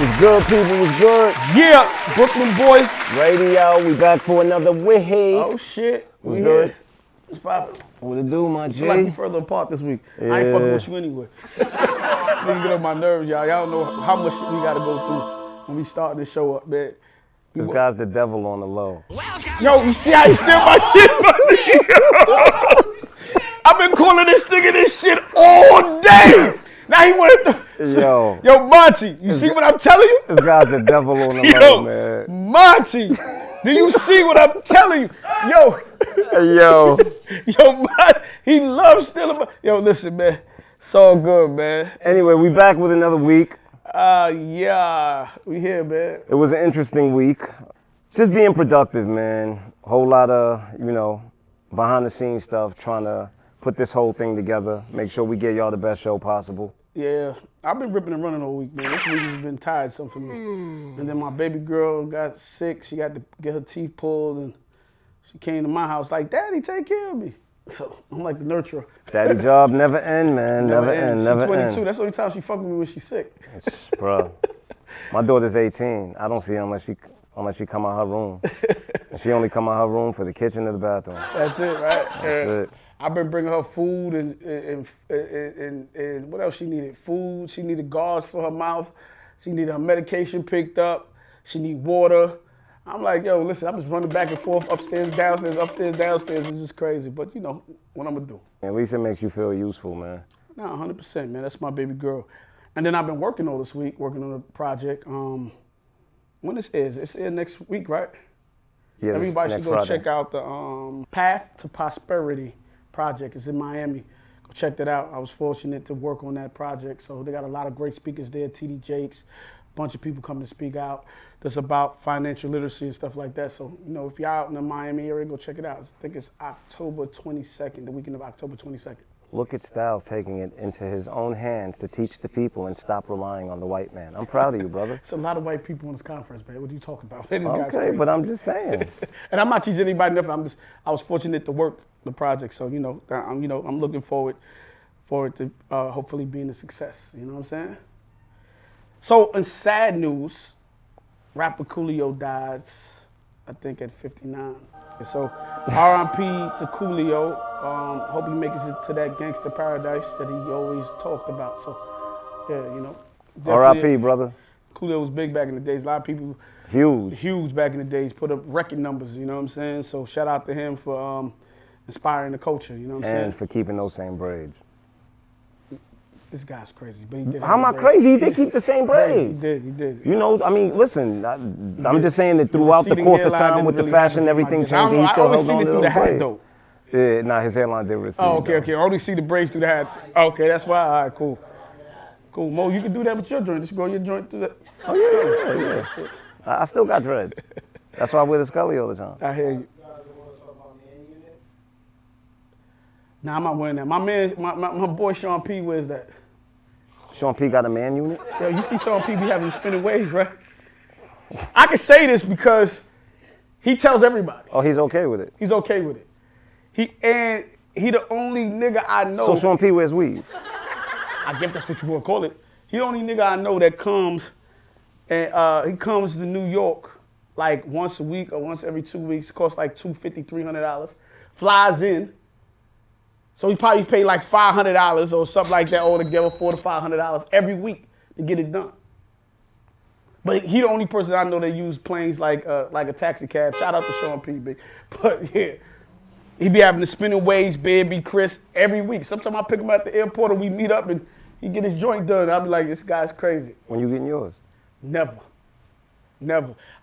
What's good, people? What's good? Yeah, Brooklyn Boyz Radio. We back for another week. Oh shit. What's good? What's poppin'? What it do, my G? I feel like we further apart this week. Yeah. I ain't fucking with you anyway. Nigga get on my nerves, y'all. Y'all don't know how much shit we gotta go through when we start this show up, man. This guy's the devil on the low. Yo, you see how he steal my shit, buddy? I've been calling this nigga this shit all day. Now he wanted to. Yo, Monty, you see what I'm telling you? This guy's the devil on the low, man. Monty, do you see what I'm telling you? Yo, he loves stealing. Yo, listen, man, it's all good, man. Anyway, we back with another week. Yeah, we here, man. It was an interesting week. Just being productive, man. Whole lot of, behind the scenes stuff, trying to put this whole thing together, make sure we get y'all the best show possible. Yeah, I've been ripping and running all week, man. This week has been tiresome for me. And then my baby girl got sick. She got to get her teeth pulled, and she came to my house like, Daddy, take care of me. So I'm like the nurturer. Daddy job never end, man. Never end. She's 22. That's the only time she fuck with me when she's sick. Bro, my daughter's 18. I don't see her unless she come out her room. And she only come out her room for the kitchen or the bathroom. That's it, right? That's it. I've been bringing her food and what else she needed? Food. She needed gauze for her mouth. She needed her medication picked up. She need water. I'm like, yo, listen, I'm just running back and forth, upstairs, downstairs. It's just crazy. But what I'm gonna do? At least it makes you feel useful, man. Nah, 100%, man. That's my baby girl. And then I've been working all this week, working on a project. When this is? It's in next week, right? Yeah. Everybody should go Friday. check out the Path to Prosperity project. It's in Miami. Go check that out. I was fortunate to work on that project. So they got a lot of great speakers there. T.D. Jakes, a bunch of people coming to speak out. That's about financial literacy and stuff like that. So, if you're out in the Miami area, go check it out. I think it's October 22nd, the weekend of October 22nd. Look at Styles taking it into his own hands to teach the people and stop relying on the white man. I'm proud of you, brother. It's a lot of white people in this conference, man. What are you talking about? This okay, guy's crazy. But I'm just saying. And I'm not teaching anybody nothing. I was fortunate to work the project, so I'm looking forward to hopefully being a success. You know what I'm saying? So in sad news, rapper Coolio dies, I think at 59. So R.I.P. to Coolio. Hope he makes it to that gangster paradise that he always talked about. So yeah, R.I.P. brother. Coolio was big back in the days. A lot of people huge back in the days, put up record numbers. You know what I'm saying? So shout out to him for inspiring the culture. You know what I'm saying? And for keeping those same braids. This guy's crazy, but he did. How am I crazy? He did keep the same braids. He did. Listen, I'm just saying that throughout the course of time with the fashion, everything changed. I always seen it through the hat, though. Yeah, his hairline did recede. Oh, okay. I only see the braids through the hat. Okay, that's why. All right, cool. Mo, you can do that with your joint. Just grow your joint through that. Oh, yeah. Shit. I still got dread. That's why I wear the Scully all the time. I hear you. Nah, I'm not wearing that. My boy Sean P wears that. Sean P got a man unit? Yo, you see Sean P be having spinning waves, right? I can say this because he tells everybody. Oh, he's okay with it? He's okay with it. He the only nigga I know. So Sean P wears weed? I guess that's what you want to call it. He the only nigga I know that comes, and he comes to New York like once a week or once every 2 weeks. It costs like $250, $300. Flies in. So he probably paid like $500 or something like that altogether, $400 to $500 every week to get it done. But he the only person I know that use planes like a taxi cab. Shout out to Sean P. Big. But yeah, he be having the spinning waves, Baby Chris, every week. Sometimes I pick him at the airport and we meet up and he get his joint done. I'll be like, this guy's crazy. When you getting yours? Never.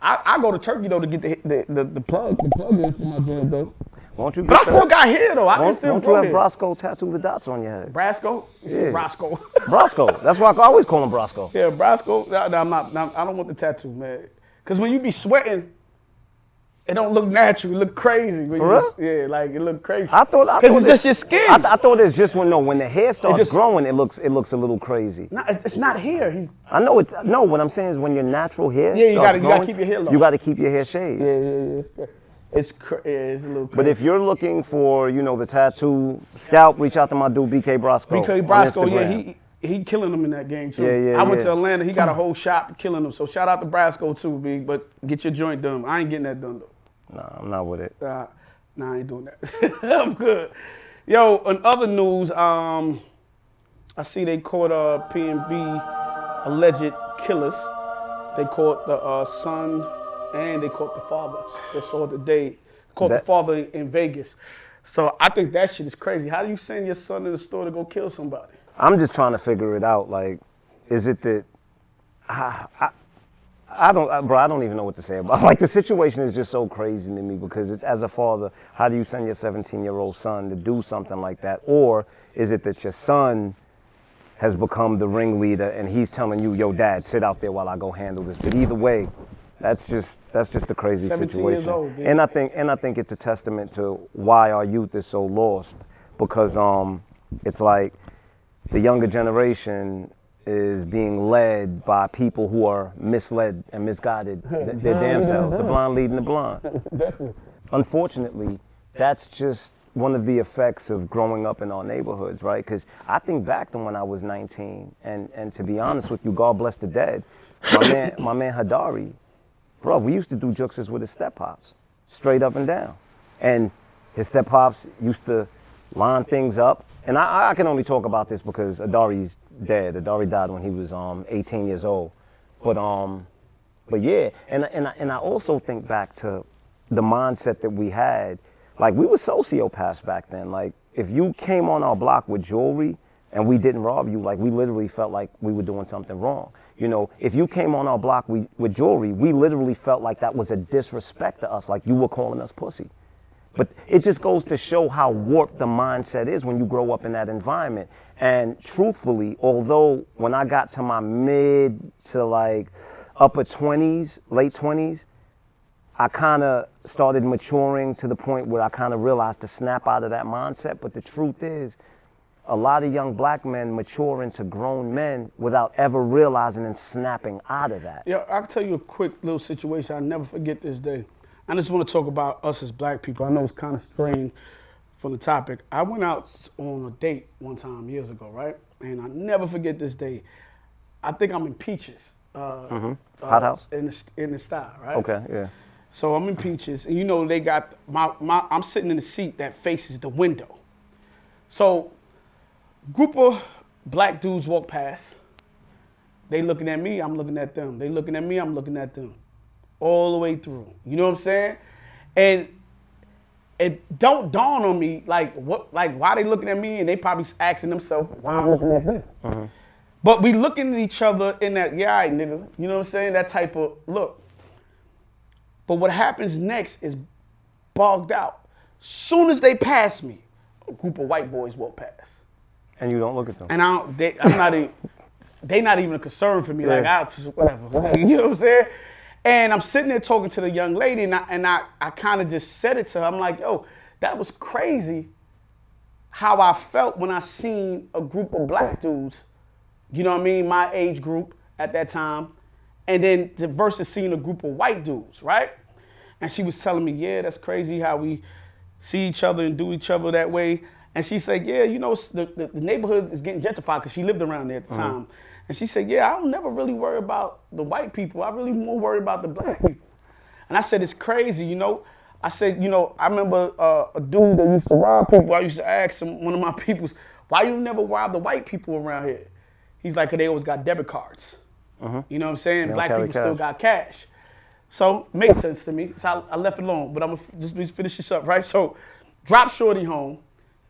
I go to Turkey though to get the plug. The plug is for my joint though. But I still got hair though. I can still Won't you have Brasco tattoo the dots on your head? Brasco? Yeah. Brasco. Brasco. That's why I always call him Brasco. Yeah, Brasco. No, I don't want the tattoo, man. Because when you be sweating, it don't look natural. It look crazy. For real? Yeah, like it look crazy. Because it's just your skin. I thought it's just when the hair starts growing, it looks a little crazy. No, it's not hair. I know it's no. What I'm saying is when your natural hair. Yeah, you gotta keep your hair low. You gotta keep your hair shaved. Yeah. It's a little crazy. But if you're looking for, the tattoo scalp, reach out to my dude BK Brasco. BK Brasco, yeah, He killing them in that game too. Yeah, I went yeah. to Atlanta. He got a whole shop killing them. So shout out to Brasco too, big. But get your joint done. I ain't getting that done though. Nah, I'm not with it. Nah, I ain't doing that. I'm good. Yo, in other news, I see they caught P&B alleged killers. They caught the son and they caught the father. They saw the day. Caught the father in Vegas. So I think that shit is crazy. How do you send your son to the store to go kill somebody? I'm just trying to figure it out. Like, is it that I don't even know what to say about it. Like, the situation is just so crazy to me because it's, as a father, how do you send your 17-year-old son to do something like that? Or is it that your son has become the ringleader and he's telling you, yo, dad, sit out there while I go handle this? But either way, that's just a crazy 17 situation. years old, dude. And I think it's a testament to why our youth is so lost, because it's like the younger generation is being led by people who are misled and misguided their damn selves. The blind leading the blind. Unfortunately, that's just one of the effects of growing up in our neighborhoods, right? Because I think back to when I was 19, and to be honest with you, God bless the dead, my man Hadari, bro, we used to do juxes with his step-pops, straight up and down. And his step-pops used to line things up. And I can only talk about this because Adari's dead. Adari died when he was 18 years old. But yeah, and I also think back to the mindset that we had. Like, we were sociopaths back then. Like, if you came on our block with jewelry and we didn't rob you, like, we literally felt like we were doing something wrong. You know, if you came on our block with jewelry, we literally felt like that was a disrespect to us, like you were calling us pussy. But it just goes to show how warped the mindset is when you grow up in that environment. And truthfully, although when I got to my mid to like upper 20s, late 20s, I kind of started maturing to the point where I kind of realized to snap out of that mindset. But the truth is, a lot of young black men mature into grown men without ever realizing and snapping out of that. Yeah, I'll tell you a quick little situation. I'll never forget this day. I just want to talk about us as black people. I know it's kind of strange from the topic. I went out on a date one time years ago, right? And I never forget this day. I think I'm in Peaches. Hot House? In the style, right? Okay, yeah. So I'm in Peaches, and you know they got I'm sitting in the seat that faces the window. So group of black dudes walk past. They looking at me, I'm looking at them. They looking at me, I'm looking at them. All the way through. You know what I'm saying? And it don't dawn on me like why they looking at me, and they probably asking themselves why I'm looking at them. Mm-hmm. But we looking at each other in that, yeah, all right, nigga. You know what I'm saying? That type of look. But what happens next is bogged out. Soon as they pass me, a group of white boys walk past. And you don't look at them. And I'm not even, they not even a concern for me. Yeah. Like, whatever. You know what I'm saying? And I'm sitting there talking to the young lady, and I kind of just said it to her. I'm like, yo, that was crazy how I felt when I seen a group of black dudes, you know what I mean, my age group at that time, and then versus seeing a group of white dudes, right? And she was telling me, yeah, that's crazy how we see each other and do each other that way. And she said, yeah, you know, the neighborhood is getting gentrified because she lived around there at the time. And she said, yeah, I don't never really worry about the white people. I really more worry about the black people. And I said, it's crazy, you know. I said, you know, I remember a dude that used to rob people. I used to ask him, one of my peoples, why you never rob the white people around here? He's like, 'cause they always got debit cards. You know what I'm saying? Black people still got cash. So it made sense to me. So I left it alone, but I'm gonna just finish this up, right? So drop Shorty home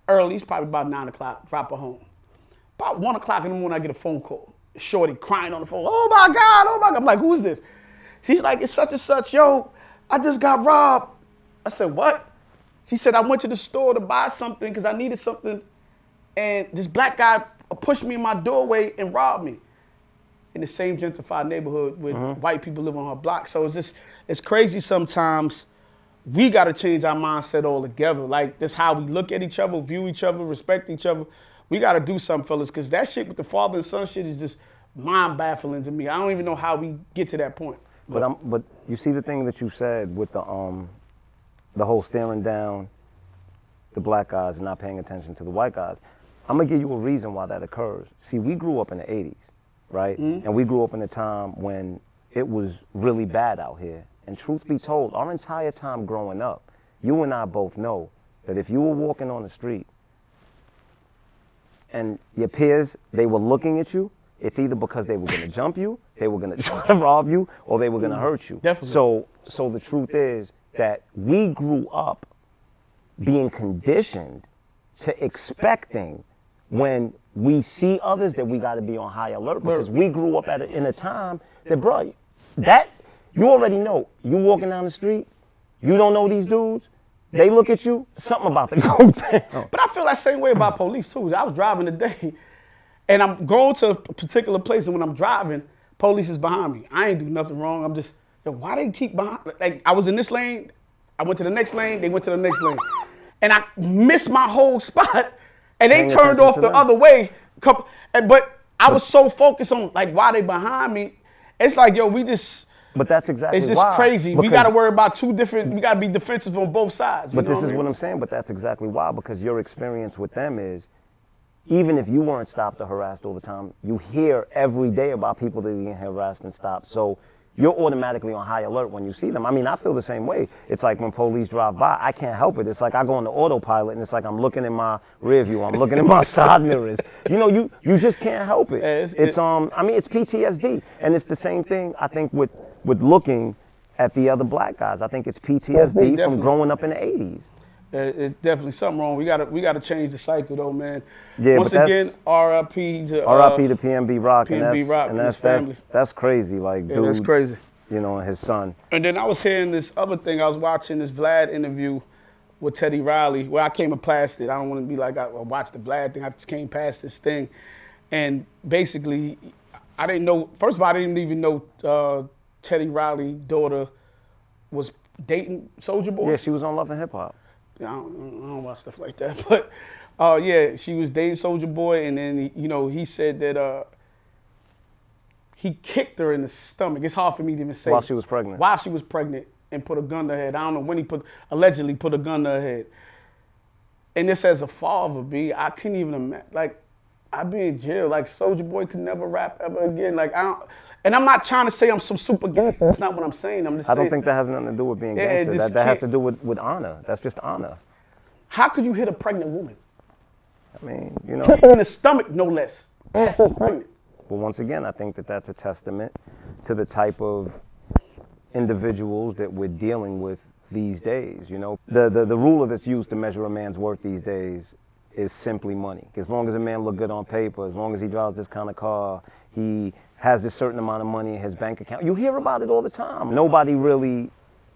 early. It's probably about 9 o'clock. Drop her home. About 1 o'clock in the morning, I get a phone call. Shorty crying on the phone. Oh my God. I'm like, who is this? She's like, it's such and such. Yo, I just got robbed. I said, what? She said, I went to the store to buy something because I needed something. And this black guy pushed me in my doorway and robbed me. In the same gentrified neighborhood with white people live on her block. So it's crazy sometimes. We got to change our mindset altogether. Like, that's how we look at each other, view each other, respect each other. We got to do something, fellas, because that shit with the father and son shit is just mind-baffling to me. I don't even know how we get to that point. But you see the thing that you said with the whole staring down the black guys and not paying attention to the white guys. I'm gonna give you a reason why that occurs. See, we grew up in the 80s, right? And we grew up in a time when it was really bad out here. And truth be told, our entire time growing up, you and I both know that if you were walking on the street and your peers, they were looking at you, it's either because they were gonna jump you, they were gonna try to rob you, or they were gonna hurt you. Definitely. So the truth is that we grew up being conditioned to expecting when we see others that we got to be on high alert, because we grew up in a time that, bro, that you already know. You walking down the street, you don't know these dudes, they look at you, something about to go down. But I feel that same way about police too. I was driving today, and I'm going to a particular place, and when I'm driving, police is behind me. I ain't do nothing wrong. I'm just, yo, why they keep behind? Like, I was in this lane, I went to the next lane, they went to the next lane, and I missed my whole spot. And they turned off the other way. But I was so focused on, like, why they behind me. It's like, yo, we just. But that's exactly why. It's just crazy. We got to worry about two different, we got to be defensive on both sides. But this is what I'm saying, but that's exactly why, because your experience with them is, even if you weren't stopped or harassed all the time, you hear every day about people that are getting harassed and stopped. So you're automatically on high alert when you see them. I mean, I feel the same way. It's like when police drive by, I can't help it. It's like I go on the autopilot, and it's like I'm looking in my rear view, I'm looking in my side mirrors. You know, you just can't help it. I mean, it's PTSD, and it's the same thing, I think, with looking at the other black guys. I think it's PTSD from growing up in the 80s. It's definitely something wrong. We gotta change the cycle, though, man. Yeah, once again, R.I.P. to PNB Rock, PNB and his family. That's crazy. Like, dude, that's crazy. You know, and his son. And then I was hearing this other thing. I was watching this Vlad interview with Teddy Riley, where I came past it. I don't want to be like I watched the Vlad thing. I just came past this thing, and basically, I didn't know. First of all, I didn't even know Teddy Riley's daughter was dating Soulja Boy. Yeah, she was on Love and Hip Hop. I don't watch stuff like that, but yeah, she was dating Soulja Boy, and then he said that he kicked her in the stomach. It's hard for me to even say. While she was pregnant. While she was pregnant, and put a gun to her head. I don't know when he allegedly put a gun to her head. And this as a father, I couldn't even imagine. Like, I'd be in jail. Like, Soulja Boy could never rap ever again. Like, and I'm not trying to say I'm some super gangster. That's not what I'm saying. I'm just saying. I don't think that has nothing to do with being gangster. That has to do with honor. That's just honor. How could you hit a pregnant woman? I mean, you know. Kick her in the stomach, no less. And she's pregnant. Well, once again, I think that that's a testament to the type of individuals that we're dealing with these days. You know, the ruler that's used to measure a man's worth these days is simply money. As long as a man look good on paper, as long as he drives this kind of car, he has this certain amount of money in his bank account. You hear about it all the time. Nobody really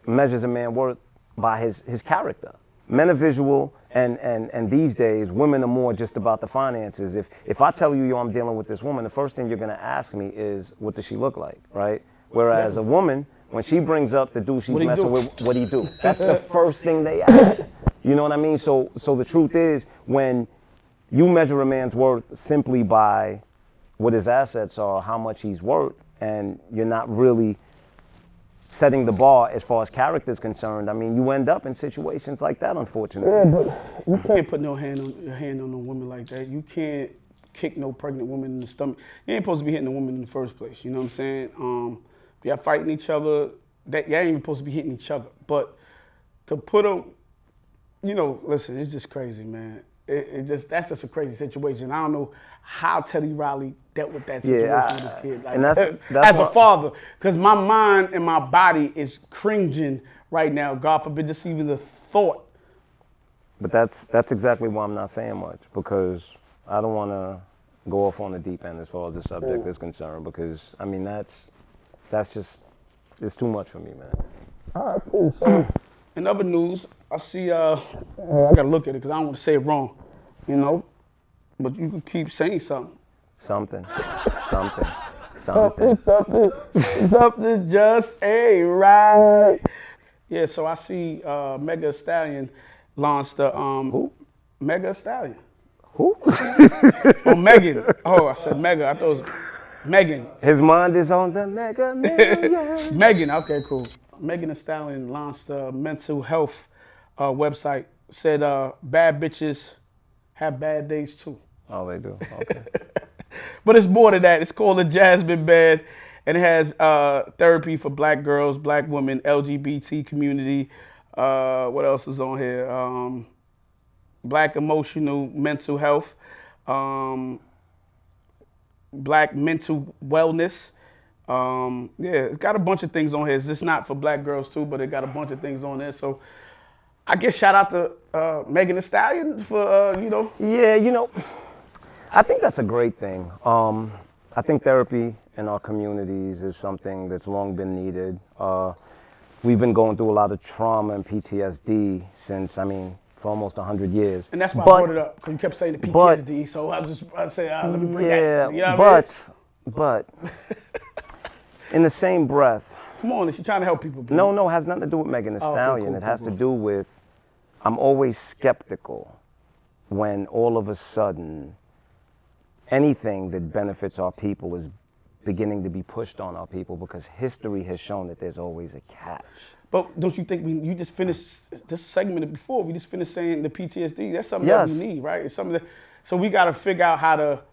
measures a man's worth by his character. Men are visual, and these days, women are more just about the finances. If I tell you, I'm dealing with this woman, the first thing you're gonna ask me is, what does she look like, right? Whereas a woman, when she brings up the dude she's messing with, what do you do? That's the first thing they ask. You know what I mean? So the truth is, when you measure a man's worth simply by what his assets are, how much he's worth, and you're not really setting the bar as far as character is concerned, I mean, you end up in situations like that, unfortunately. Yeah, but you can't put no hand on a woman like that. You can't kick no pregnant woman in the stomach. You ain't supposed to be hitting a woman in the first place. You know what I'm saying? Y'all fighting each other. Y'all ain't even supposed to be hitting each other. But to put a, listen, it's just crazy, man. That's just a crazy situation. I don't know how Teddy Riley dealt with that situation with his kid. Like, and that's as a father, because my mind and my body is cringing right now. God forbid, just even the thought. But that's exactly why I'm not saying much, because I don't want to go off on the deep end as far as the subject is concerned, because I mean that's just, it's too much for me, man. All right, cool. So, in other news, I see, I gotta look at it because I don't want to say it wrong, but you can keep saying something. Something just ain't right. Yeah, so I see Mega Stallion launched the Who? Mega Stallion. Who? Oh, Megan. Oh, I said Mega. I thought it was Megan. His mind is on the Mega Million. Megan, okay, cool. Megan Thee Stallion launched a mental health website. Said bad bitches have bad days too. Oh, they do. Okay. But it's more than that. It's called the Jasmine Bed, and it has therapy for black girls, black women, LGBT community. What else is on here? Black emotional mental health, black mental wellness. Yeah, it's got a bunch of things on here. It's just not for black girls too, but it got a bunch of things on there. So I guess shout out to Megan Thee Stallion for Yeah, I think that's a great thing. I think therapy in our communities is something that's long been needed. We've been going through a lot of trauma and PTSD since, for almost 100 years. And that's why I brought it up, because you kept saying the PTSD, so I say, let me bring that. You know what I mean? But in the same breath. Come on, she's trying to help people. Bro. No, it has nothing to do with Megan Thee Stallion. Cool, it has to do with, I'm always skeptical when all of a sudden anything that benefits our people is beginning to be pushed on our people, because history has shown that there's always a catch. But don't you think you just finished this segment before? We just finished saying the PTSD. That's something that we need, right? It's something so we got to figure out how to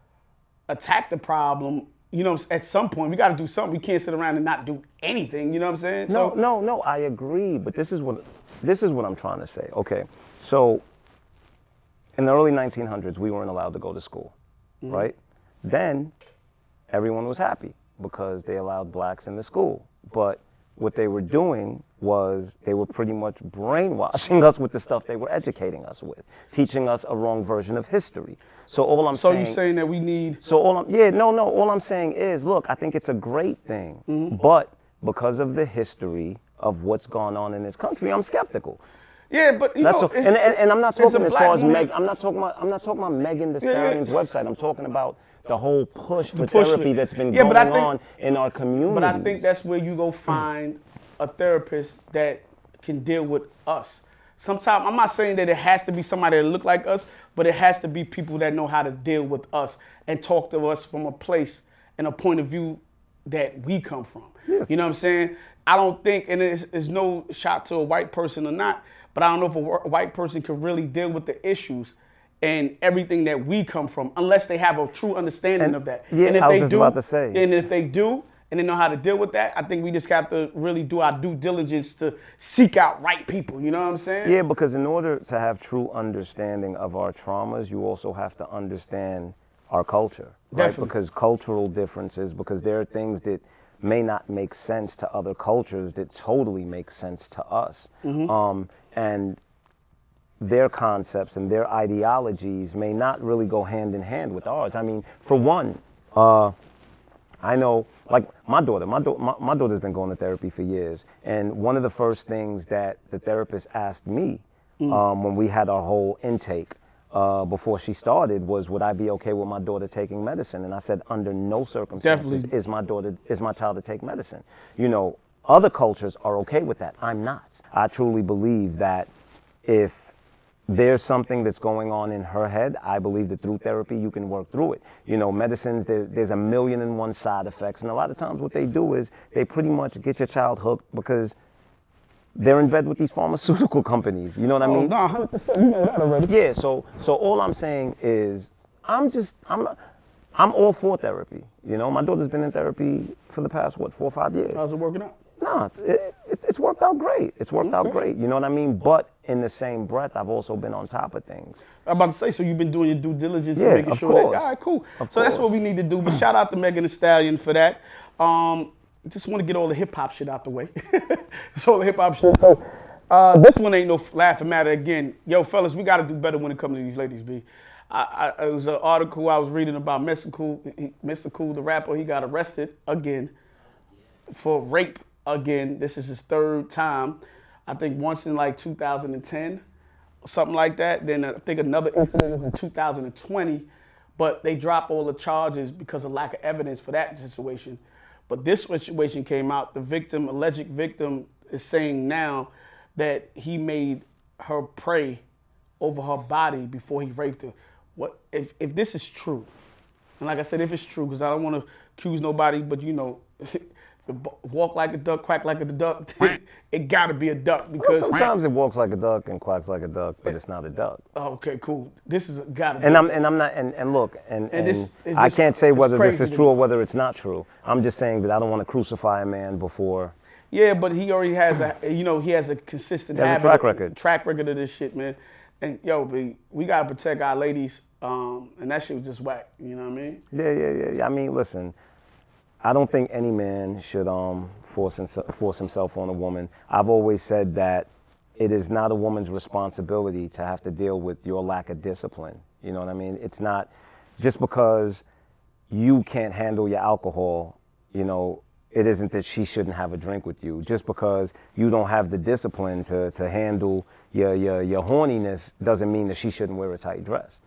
attack the problem. At some point we got to do something. We can't sit around and not do anything. You know what I'm saying? No, I agree. But this is what I'm trying to say. Okay, so in the early 1900s, we weren't allowed to go to school, right? Then everyone was happy because they allowed blacks in the school. But what they were doing was they were pretty much brainwashing us with the stuff they were educating us with, teaching us a wrong version of history. So all I'm saying. So you're saying that we need. So all I'm saying is, look, I think it's a great thing, but because of the history of what's gone on in this country, I'm skeptical. Yeah, but and I'm not talking as far as Meg. I'm not talking about Megan Thee Stallion's website. I'm talking about the whole push for therapy that's been going on in our community. But I think that's where you go find a therapist that can deal with us. Sometimes, I'm not saying that it has to be somebody that look like us, but it has to be people that know how to deal with us and talk to us from a place and a point of view that we come from. Yeah. You know what I'm saying? I don't think, and it's no shot to a white person or not, but I don't know if a white person can really deal with the issues and everything that we come from, unless they have a true understanding of that. Yeah, and if I was they just do, about to say. And if they do, and they know how to deal with that, I think we just have to really do our due diligence to seek out right people. You know what I'm saying? Yeah, because in order to have true understanding of our traumas, you also have to understand our culture, right? Definitely. Because cultural differences, because there are things that may not make sense to other cultures that totally make sense to us. And their concepts and their ideologies may not really go hand in hand with ours. For one, I know, like my daughter's been going to therapy for years. And one of the first things that the therapist asked me when we had our whole intake before she started was, would I be okay with my daughter taking medicine? And I said, under no circumstances is my child to take medicine. Other cultures are okay with that. I'm not. I truly believe that if there's something that's going on in her head, I believe that through therapy you can work through it. Medicines, there's 1,000,001 side effects, and a lot of times what they do is they pretty much get your child hooked because they're in bed with these pharmaceutical companies. You know what I mean? No, 100%. You know that already. Yeah. So all I'm saying is, I'm all for therapy. My daughter's been in therapy for the past 4 or 5 years. How's it working out? No, it's worked out great. It's worked out great. You know what I mean? But in the same breath, I've also been on top of things. I'm about to say, so you've been doing your due diligence and making sure that, all right, cool. So that's what we need to do. But shout out to Megan Thee Stallion for that. Just want to get all the hip hop shit out the way. Just all the hip hop shit. So this one ain't no laughing matter again. Yo, fellas, we got to do better when it comes to these ladies, B. It was an article I was reading about Mr. Cool, the rapper. He got arrested again for rape again. This is his 3rd time. I think once in like 2010, something like that. Then I think another incident was in 2020, but they dropped all the charges because of lack of evidence for that situation. But this situation came out. The alleged victim, is saying now that he made her pray over her body before he raped her. What if this is true? And like I said, if it's true, because I don't want to accuse nobody, but if walk like a duck, quack like a duck, it gotta be a duck Well, because. sometimes it walks like a duck and quacks like a duck, but it's not a duck. Oh, okay, cool. This is gotta be. And I'm not and look and this- I this- can't say it's whether this crazy is to true me. or whether it's not true. I'm just saying that I don't want to crucify a man before. Yeah, but he already has he has a consistent He has a habit, track record. of this shit, man. And yo, we gotta protect our ladies, and that shit was just whack. You know what I mean? Yeah. I mean, listen, I don't think any man should force himself on a woman. I've always said that it is not a woman's responsibility to have to deal with your lack of discipline. You know what I mean? It's not just because you can't handle your alcohol, you know, it isn't that she shouldn't have a drink with you. Just because you don't have the discipline to handle your horniness doesn't mean that she shouldn't wear a tight dress.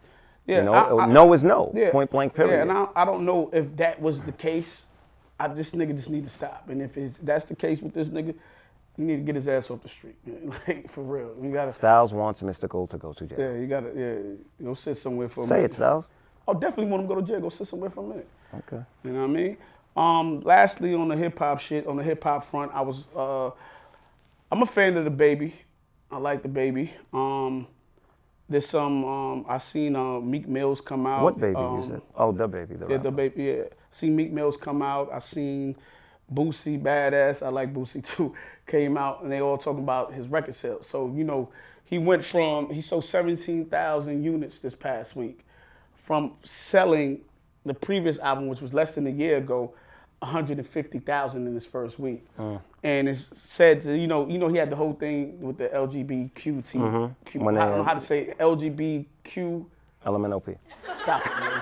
Yeah, You know, no is no, yeah, point blank period. Yeah, and I don't know if that was the case. This nigga just need to stop. And if that's the case with this nigga, you need to get his ass off the street. Like, for real. You gotta. Styles wants Mystical to go to jail. Yeah, you gotta. Go sit somewhere for a Say minute. it, Styles. I definitely want him to go to jail. Go sit somewhere for a minute. Okay. You know what I mean? Lastly, on the hip hop shit, on the hip hop front, I'm a fan of the Baby. I like the Baby. There's some. I seen Meek Mills come out. What Baby you said? Oh, the Baby. The Yeah, the rapper. Baby. Yeah, seen Meek Mills come out. I seen Boosie Badass. I like Boosie too. Came out and they all talking about his record sales. So you know, he sold 17,000 units this past week, from selling the previous album, which was less than a year ago, 150,000 in his first week. And it's said to, you know, he had the whole thing with the LGBTQ. I don't know how to say it, LGBTQ. LMNOP. Stop it, man.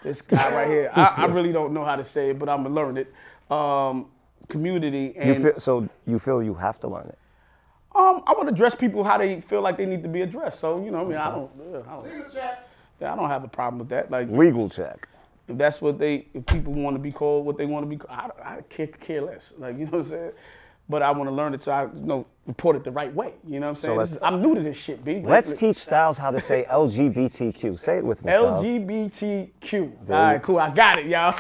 This guy right here. I really don't know how to say it, but I'm gonna learn it. Community and You feel you have to learn it. I want to address people how they feel like they need to be addressed. So you know, I mean, I don't have a problem with that. Like, Legal check. if that's what if people want to be called, what they want to be called, I care less. Like, you know what I'm saying? But I want to learn it so I report it the right way. You know what I'm saying? I'm new to this shit, B. Let's teach Styles how to say LGBTQ. Say it with me, Styles. LGBTQ. All right, cool. I got it, y'all.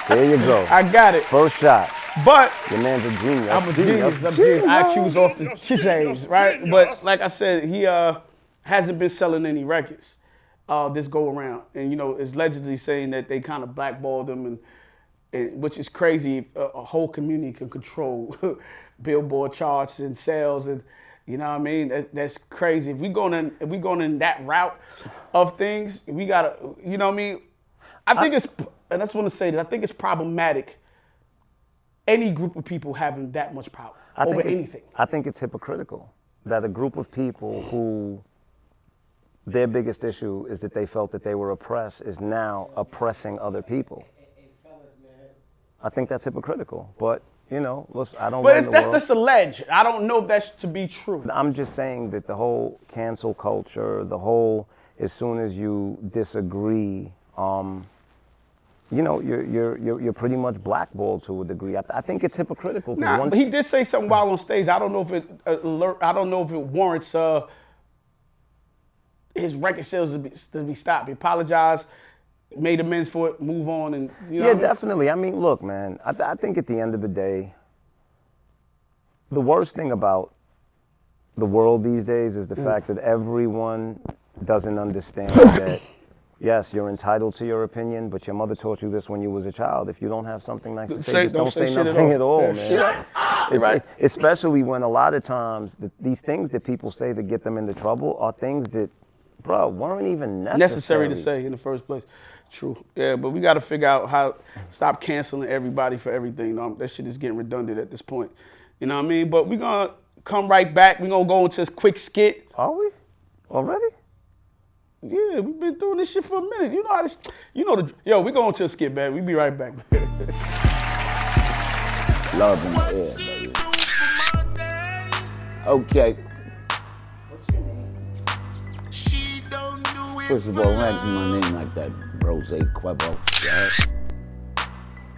There you go. I got it. First shot. But Your man's a genius. I'm a genius. IQ's off the chizzays, right? But like I said, he hasn't been selling any records this go around, and you know, is allegedly saying that they kind of blackballed him, and which is crazy. A whole community can control Billboard charts and sales, and you know what I mean. That's crazy. If we going in that route of things, we gotta, you know what I mean. I think and I just want to say that I think it's problematic. Any group of people having that much power over anything. I think it's hypocritical that a group of people who their biggest issue is that they felt that they were oppressed is now oppressing other people. I think that's hypocritical. But, you know, listen, I don't But that's alleged. I don't know if that's to be true. I'm just saying that the whole cancel culture, the whole as soon as you disagree, you know, you're pretty much blackballed to a degree. I think it's hypocritical. Nah, he did say something while on stage. I don't know if it warrants his record sales to be stopped. He apologized, made amends for it, move on, and you know. Yeah, definitely. I mean, look, man. I think at the end of the day, the worst thing about the world these days is the fact that everyone doesn't understand that. Yes, you're entitled to your opinion, but your mother taught you this when you was a child. If you don't have something nice to say, just don't say nothing at all, man. Right. Especially when a lot of times these things that people say that get them into trouble are things that, bro, weren't even necessary to say in the first place. True. Yeah, but we got to figure out how stop canceling everybody for everything. That shit is getting redundant at this point. You know what I mean? But we're going to come right back. We're going to go into this quick skit. Are we? Already? Yeah, we've been doing this shit for a minute. You know how this, we going to a skit, man. We be right back. Love in the air, baby. Okay. What's your name? First of all, don't ask me my name like that, Rose Quavo. Right?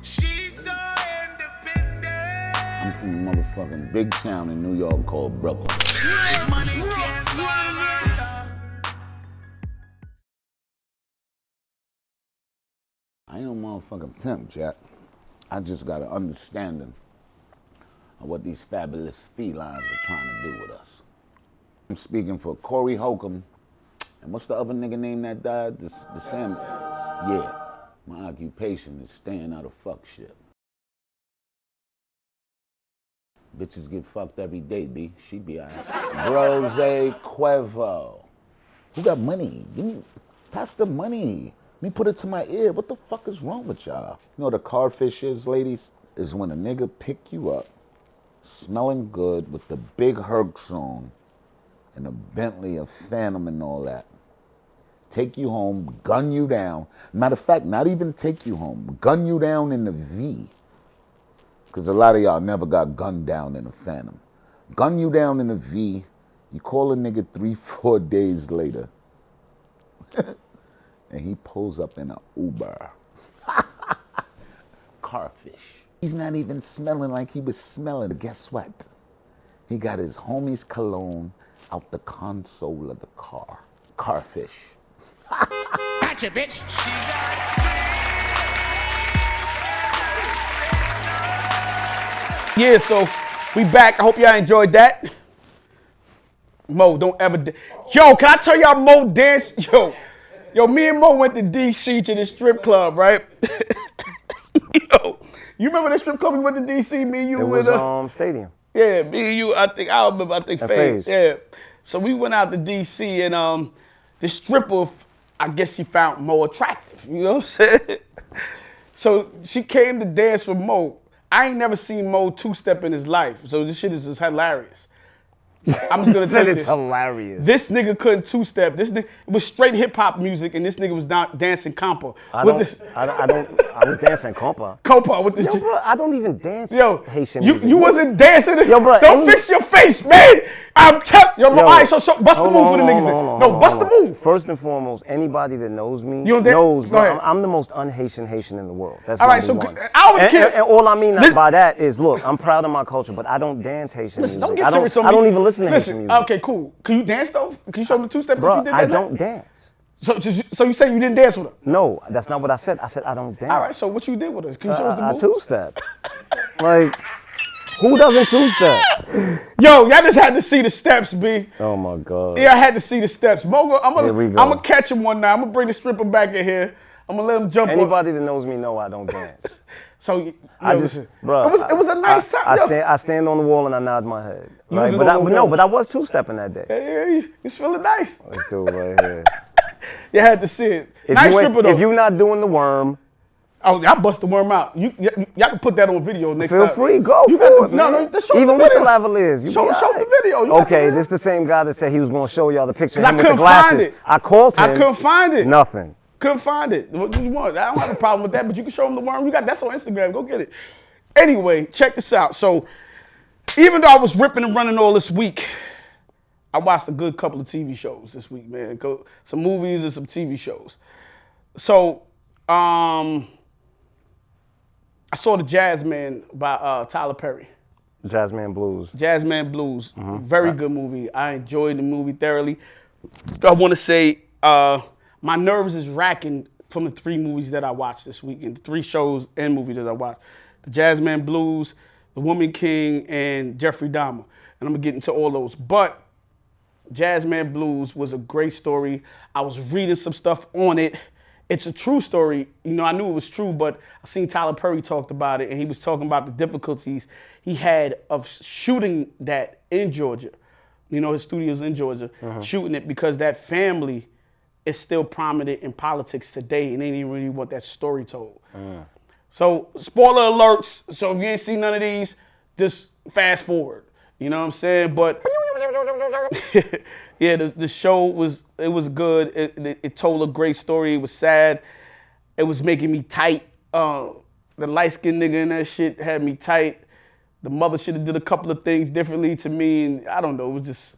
She's so independent. I'm from a motherfucking big town in New York called Brooklyn. Money can't buy her. I ain't no motherfucking pimp, Jack. I just got an understanding of what these fabulous felines are trying to do with us. I'm speaking for Corey Holcomb, and what's the other nigga name that died? The Sam. Yeah, my occupation is staying out of fuck shit. Bitches get fucked every day, B. She be alright. Rose Cuervo. Who got money? Pass the money. Let me put it to my ear. What the fuck is wrong with y'all? You know what a carfish is, ladies? Is when a nigga pick you up, smelling good with the big Hercs on, and a Bentley, a Phantom and all that. Take you home, gun you down. Matter of fact, not even take you home. Gun you down in the V. Because a lot of y'all never got gunned down in a Phantom. Gun you down in a V. You call a nigga 3-4 days later. And he pulls up in an Uber. Carfish. He's not even smelling like he was smelling. But guess what? He got his homie's cologne out the console of the car. Carfish. Gotcha, bitch. Yeah, so we back. I hope y'all enjoyed that. Mo, don't ever. Yo, can I tell y'all Mo dance? Yo, me and Mo went to DC to the strip club, right? Yo, you remember the strip club we went to DC? Me and you It with was Stadium. Yeah, me and you. I think Faze. FaZe. Yeah. So we went out to DC and the stripper, I guess she found Mo attractive. You know what I'm saying? So she came to dance with Mo. I ain't never seen Mo two-step in his life, so this shit is just hilarious. I'm just gonna tell you It's this. hilarious. This nigga couldn't two-step. This nigga, it was straight hip-hop music, and this nigga was dancing compa. I was dancing compa. Copa with this Yo, shit. bro, I don't even dance Yo, Haitian you music. wasn't dancing. Yo, bro, don't fix your face, man. I'm telling yo, Yo, all right, so bust the hold move on, for the hold niggas. on, then. hold on, No, hold bust on. the move. First and foremost, anybody that knows me You don't dance? knows, Go bro, ahead. I'm the most un-Haitian in the world. That's All right, number so one. I don't care. And all I mean Listen- by that is, look, I'm proud of my culture, but I don't dance Haitian Listen, music. don't get I serious on me. I don't even listen to Listen, Haitian music. okay, cool. Can you dance though? Can you show me the two-step that Bro, you did I that don't night? dance. So you say you didn't dance with her? No, that's not what I said. I said I don't dance. All right, so what you did with her? Can you show us the I move? two-step. Like, who doesn't two-step? Yo, y'all just had to see the steps, B. Oh my God. Yeah, I had to see the steps. Mogo, Here we go. I'm gonna catch him one night. I'm gonna bring the stripper back in here. I'm gonna let him jump on. Anybody that knows me know I don't dance. So, yo, I just, listen, bro. it was a nice time. Yo. I stand on the wall and I nod my head. You Right? wasn't on the wall. But I was two-stepping that day. Yeah, you feeling nice. Let's do it right here. You had to see it. If Nice you ain't- stripper though. If you're not doing the worm, Oh, y'all bust the worm out. Y'all can put that on video next feel time. free, go You for got it, the, man. No, just show Even the with the video. lavaliers, you Show be the all right. video. You got Okay, the this the same guy that said he was going to show y'all the picture of I him with the couldn't glasses. find it. I called him. I couldn't find it. Nothing. Couldn't find it. What do you want? I don't have a problem with that, but you can show them the worm. You got that's on Instagram. Go get it. Anyway, check this out. So, even though I was ripping and running all this week, I watched a good couple of TV shows this week, man. Some movies and some TV shows. So, I saw the Jasmine by Tyler Perry. Jasmine Blues. Jasmine Blues, very good movie. I enjoyed the movie thoroughly. I want to say my nerves is racking from the 3 movies that I watched this week, and the 3 shows and movies that I watched. The Jasmine Blues, The Woman King, and Jeffrey Dahmer. And I'm going to get into all those. But Jasmine Blues was a great story. I was reading some stuff on it. It's a true story. You know, I knew it was true, but I seen Tyler Perry talked about it, and he was talking about the difficulties he had of shooting that in Georgia. You know, his studio's in Georgia, shooting it because that family is still prominent in politics today, and they didn't really want that story told. So, spoiler alerts. So if you ain't seen none of these, just fast forward. You know what I'm saying? But yeah, the show was good. It told a great story. It was sad. It was making me tight. The light-skinned nigga in that shit had me tight. The mother should have did a couple of things differently to me, and I don't know. It was just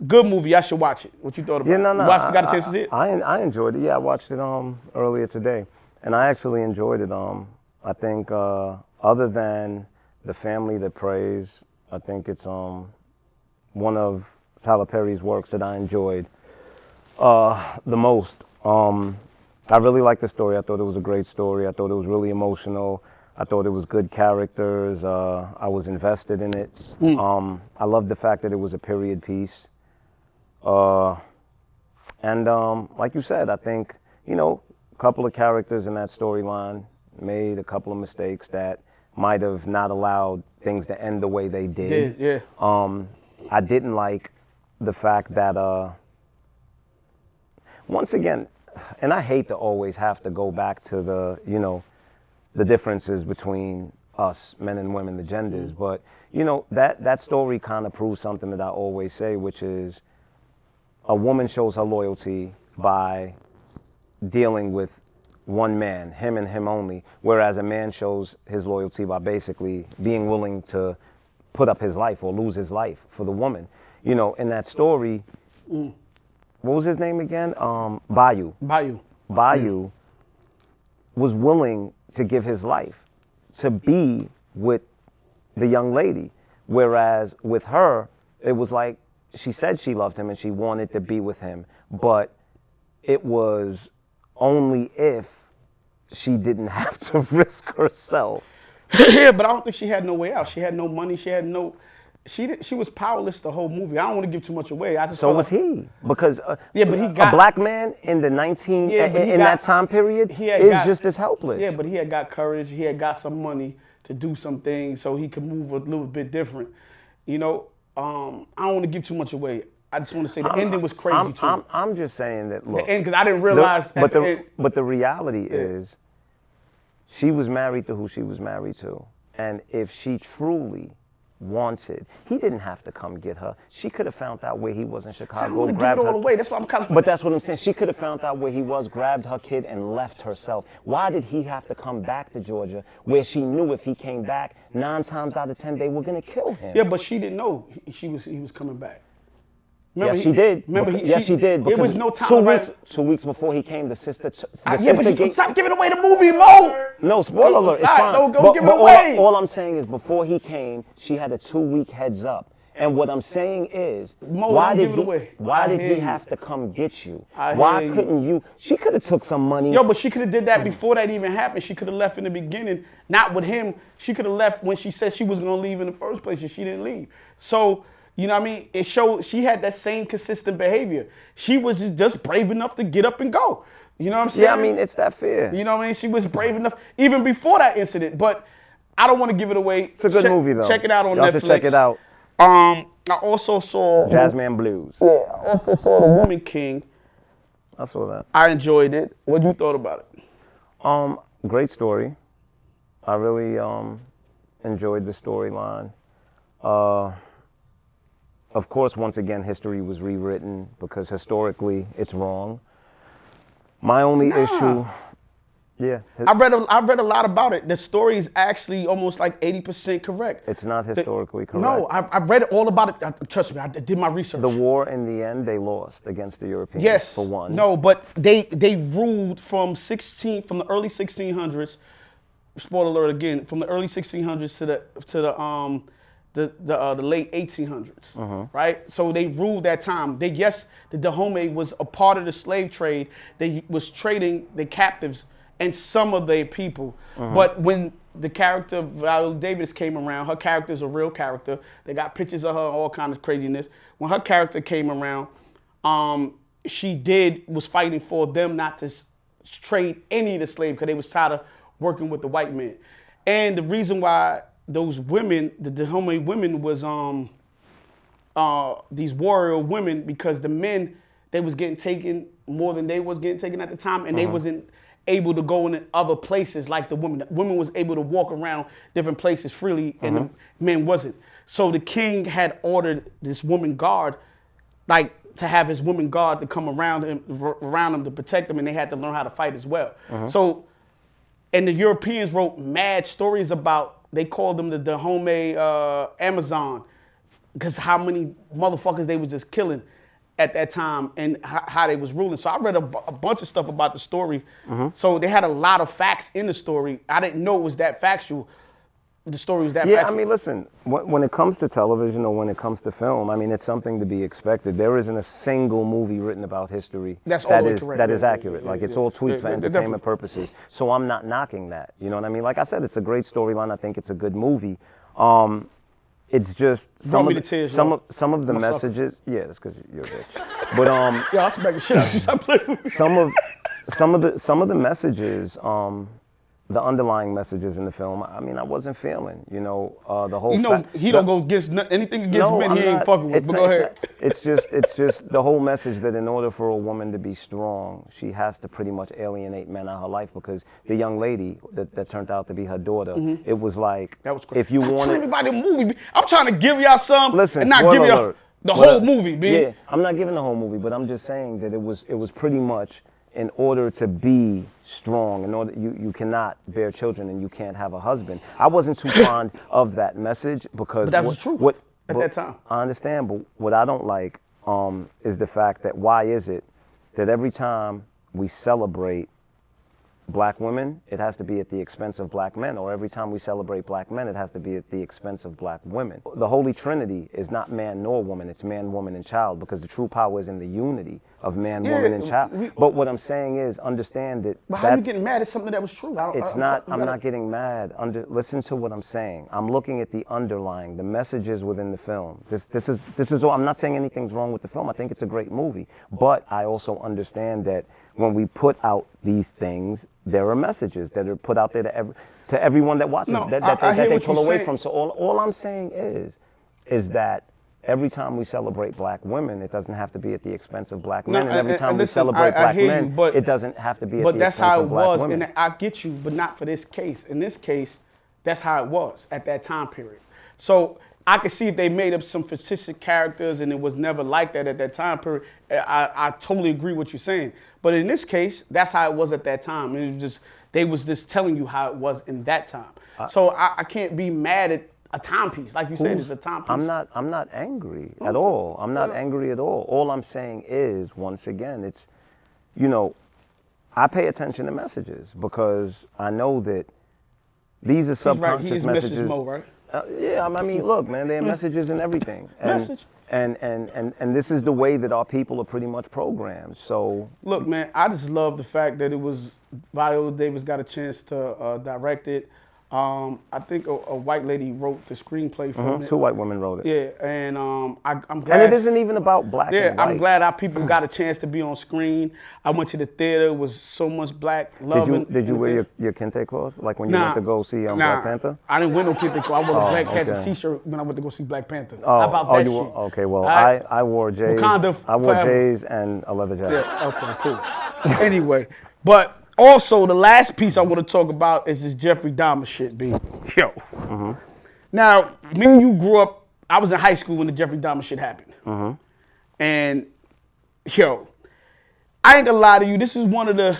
good movie. I should watch it. What you thought about Yeah, it? no. You got a chance to see it? I enjoyed it. Yeah, I watched it earlier today, and I actually enjoyed it. I think other than the family that prays, I think it's one of Tyler Perry's works that I enjoyed the most. I really liked the story. I thought it was a great story. I thought it was really emotional. I thought it was good characters. I was invested in it. I loved the fact that it was a period piece. And like you said, I think, a couple of characters in that storyline made a couple of mistakes that might have not allowed things to end the way they did. Yeah. I didn't like the fact that, once again, and I hate to always have to go back to the differences between us, men and women, the genders, but, that story kind of proves something that I always say, which is a woman shows her loyalty by dealing with one man, him and him only, whereas a man shows his loyalty by basically being willing to put up his life or lose his life for the woman. In that story, what was his name again? Bayou. Bayou was willing to give his life to be with the young lady, whereas with her, it was like she said she loved him and she wanted to be with him, but it was only if she didn't have to risk herself. Yeah, but I don't think she had no way out. She had no money. She was powerless the whole movie. I don't want to give too much away. So was he, because but he got, a black man in the that time period is just as helpless. Yeah, but he had got courage. He had got some money to do some things, so he could move a little bit different. I don't want to give too much away. I just want to say the ending was crazy too. I'm just saying that, look. The end, because I didn't realize. But the reality is, she was married to who she was married to, and if she truly wanted, he didn't have to come get her. She could have found out where he was in Chicago. I don't want to give it all away. That's why I'm kind of. But that's what I'm saying. She could have found out where he was, grabbed her kid, and left herself. Why did he have to come back to Georgia, where she knew if he came back, 9 times out of 10 they were gonna kill him? Yeah, but she didn't know he was coming back. Remember, yes, she did. Yes, she did. It was no time. 2 weeks before he came, the sister. Stop giving away the movie, Mo. No, spoiler alert. It's fine. Don't give it away. All I'm saying is, before he came, she had a 2-week heads up. And what I'm saying is, why did he have to come get you? Why couldn't you? She could have took some money. Yo, but she could have did that before that even happened. She could have left in the beginning, not with him. She could have left when she said she was gonna leave in the first place, and she didn't leave. So. You know what I mean? It showed she had that same consistent behavior. She was just brave enough to get up and go. You know what I'm saying? Yeah, I mean, it's that fair. You know what I mean? She was brave enough, even before that incident. But I don't want to give it away. It's a good movie, though. Check it out on Y'all Netflix. Should check it out. I also saw Jasmine Blues. Yeah, I also saw The Woman King. I saw that. I enjoyed it. What you thought about it? Great story. I really enjoyed the storyline. Of course, once again, history was rewritten because historically it's wrong. My only issue, I read a lot about it. The story is actually almost like 80% correct. It's not historically correct. No, I've read all about it. Trust me, I did my research. The war, in the end, they lost against the Europeans, for one. No, but they ruled from the early 1600s. Spoiler alert again, from the early 1600s to the late 1800s, right? So they ruled that time. The Dahomey was a part of the slave trade. They was trading the captives and some of their people. But when the character of Viola Davis came around, her character's a real character. They got pictures of her, all kind of craziness. When her character came around, she was fighting for them not to trade any of the slaves because they was tired of working with the white man. And the reason why those women, the Dahomey women, was these warrior women, because the men, they was getting taken more than they was getting taken at the time, and they wasn't able to go in other places like the women. The women was able to walk around different places freely, and the men wasn't. So the king had ordered this woman guard, to have his woman guard to come around him to protect them, and they had to learn how to fight as well. So, and the Europeans wrote mad stories about. They called them the Dahomey Amazon, because how many motherfuckers they was just killing at that time and how they was ruling. So I read a bunch of stuff about the story. So they had a lot of facts in the story. I didn't know it was that factual. the story was that Yeah, factual. I mean, listen, when it comes to television or when it comes to film, I mean, it's something to be expected. There isn't a single movie written about history That's all the way correct. that is Yeah, accurate. yeah, Like, it's yeah. all tweaked Yeah, for definitely. entertainment purposes. So I'm not knocking that. You know what I mean? Like I said, it's a great storyline. I think it's a good movie. It's just Brought me to tears, some yo. of the I'm a sucker. messages. Yeah, that's because you're a bitch. But Yeah, I'll smack the shit out of you. Stop playing with me. some of the messages, the underlying messages in the film, I mean, I wasn't feeling, the whole. You know, he don't go against anything against men. He ain't fucking with. But go ahead. It's just the whole message that in order for a woman to be strong, she has to pretty much alienate men out of her life, because the young lady that turned out to be her daughter, it was like, That was crazy. if you Stop telling wanted. everybody the movie. I'm trying to give y'all some Listen, and not spoiler give y'all alert. the But, whole movie, B. Yeah, I'm not giving the whole movie, but I'm just saying that it was pretty much, in order to be strong, in order you cannot bear children and you can't have a husband. I wasn't too fond of that message, because But that was true at that time. I understand, but what I don't like is the fact that why is it that every time we celebrate black women, it has to be at the expense of black men, or every time we celebrate black men, it has to be at the expense of black women. The Holy Trinity is not man nor woman, it's man, woman, and child, because the true power is in the unity of man, woman, and child. But what I'm saying is, understand that But how you getting mad at something that was true? I'm not getting mad. Listen to what I'm saying. I'm looking at the underlying, the messages within the film. This is all. I'm not saying anything's wrong with the film. I think it's a great movie. But I also understand that when we put out these things, there are messages that are put out there to everyone that watches, No, that I hear they what pull you're away saying. from. So all I'm saying is that every time we celebrate black women, it doesn't have to be at the expense of black men. And every time we listen, celebrate I black hear men, you, but, it doesn't have to be at But the that's expense how it of black was, women. and I get you, but not for this case. In this case, that's how it was at that time period. So I could see if they made up some fictitious characters and it was never like that at that time period. I totally agree with what you're saying. But in this case, that's how it was at that time. And they was just telling you how it was in that time. So I can't be mad at a timepiece. Like you said, it's a timepiece. I'm not angry at all. I'm not angry at all. All I'm saying is, once again, it's, I pay attention to messages because I know that these are subconscious He is messages. Mrs. Mo, right? Yeah, I mean, look, man, there are messages in everything. Message. And this is the way that our people are pretty much programmed. So Look, man, I just love the fact that it was Viola Davis got a chance to direct it. I think a white lady wrote the screenplay from it. two white women wrote it. Yeah, and I'm glad. And it isn't even about black Yeah, and white. I'm glad our people got a chance to be on screen. I went to the theater. It was so much black love. Did you wear your kente cloth like when you went to go see Black Panther? I didn't wear no kente cloth. I wore a Black Panther okay. T-shirt when I went to go see Black Panther. How about that you shit? wore, okay, well, Alright? I wore J's. Wakanda I wore forever. J's and a leather jacket. Yeah, okay, cool. Anyway, but also the last piece I want to talk about is this Jeffrey Dahmer shit, B. Yo. Now, me and you grew up, I was in high school when the Jeffrey Dahmer shit happened. And, yo, I ain't gonna lie to you, this is one of the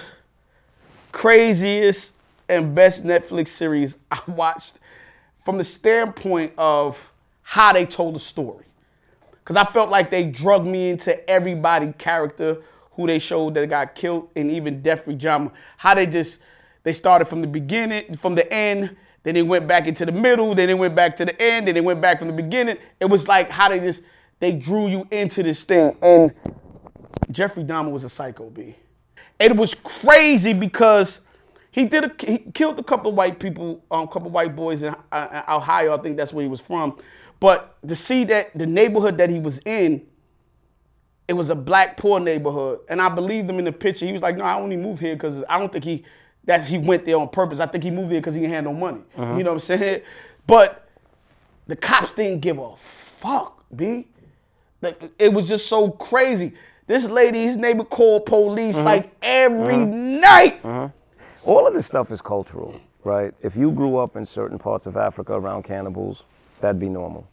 craziest and best Netflix series I watched from the standpoint of how they told the story. Because I felt like they drugged me into everybody character who they showed that got killed, and even Jeffrey Dahmer. How they started from the beginning, from the end, then they went back into the middle, then they went back to the end, then they went back from the beginning. It was like how they drew you into this thing. And Jeffrey Dahmer was a psycho, B. And it was crazy because he killed a couple of white people, a couple of white boys in Ohio. I think that's where he was from. But to see that the neighborhood that he was in, it was a black poor neighborhood. And I believed him in the picture. He was like, no, I only moved here because I don't think he went there on purpose. I think he moved there because he didn't have no money. You know what I'm saying? But the cops didn't give a fuck, B. It was just so crazy. This lady, his neighbor called police like every night. All of this stuff is cultural, right? If you grew up in certain parts of Africa around cannibals, that'd be normal.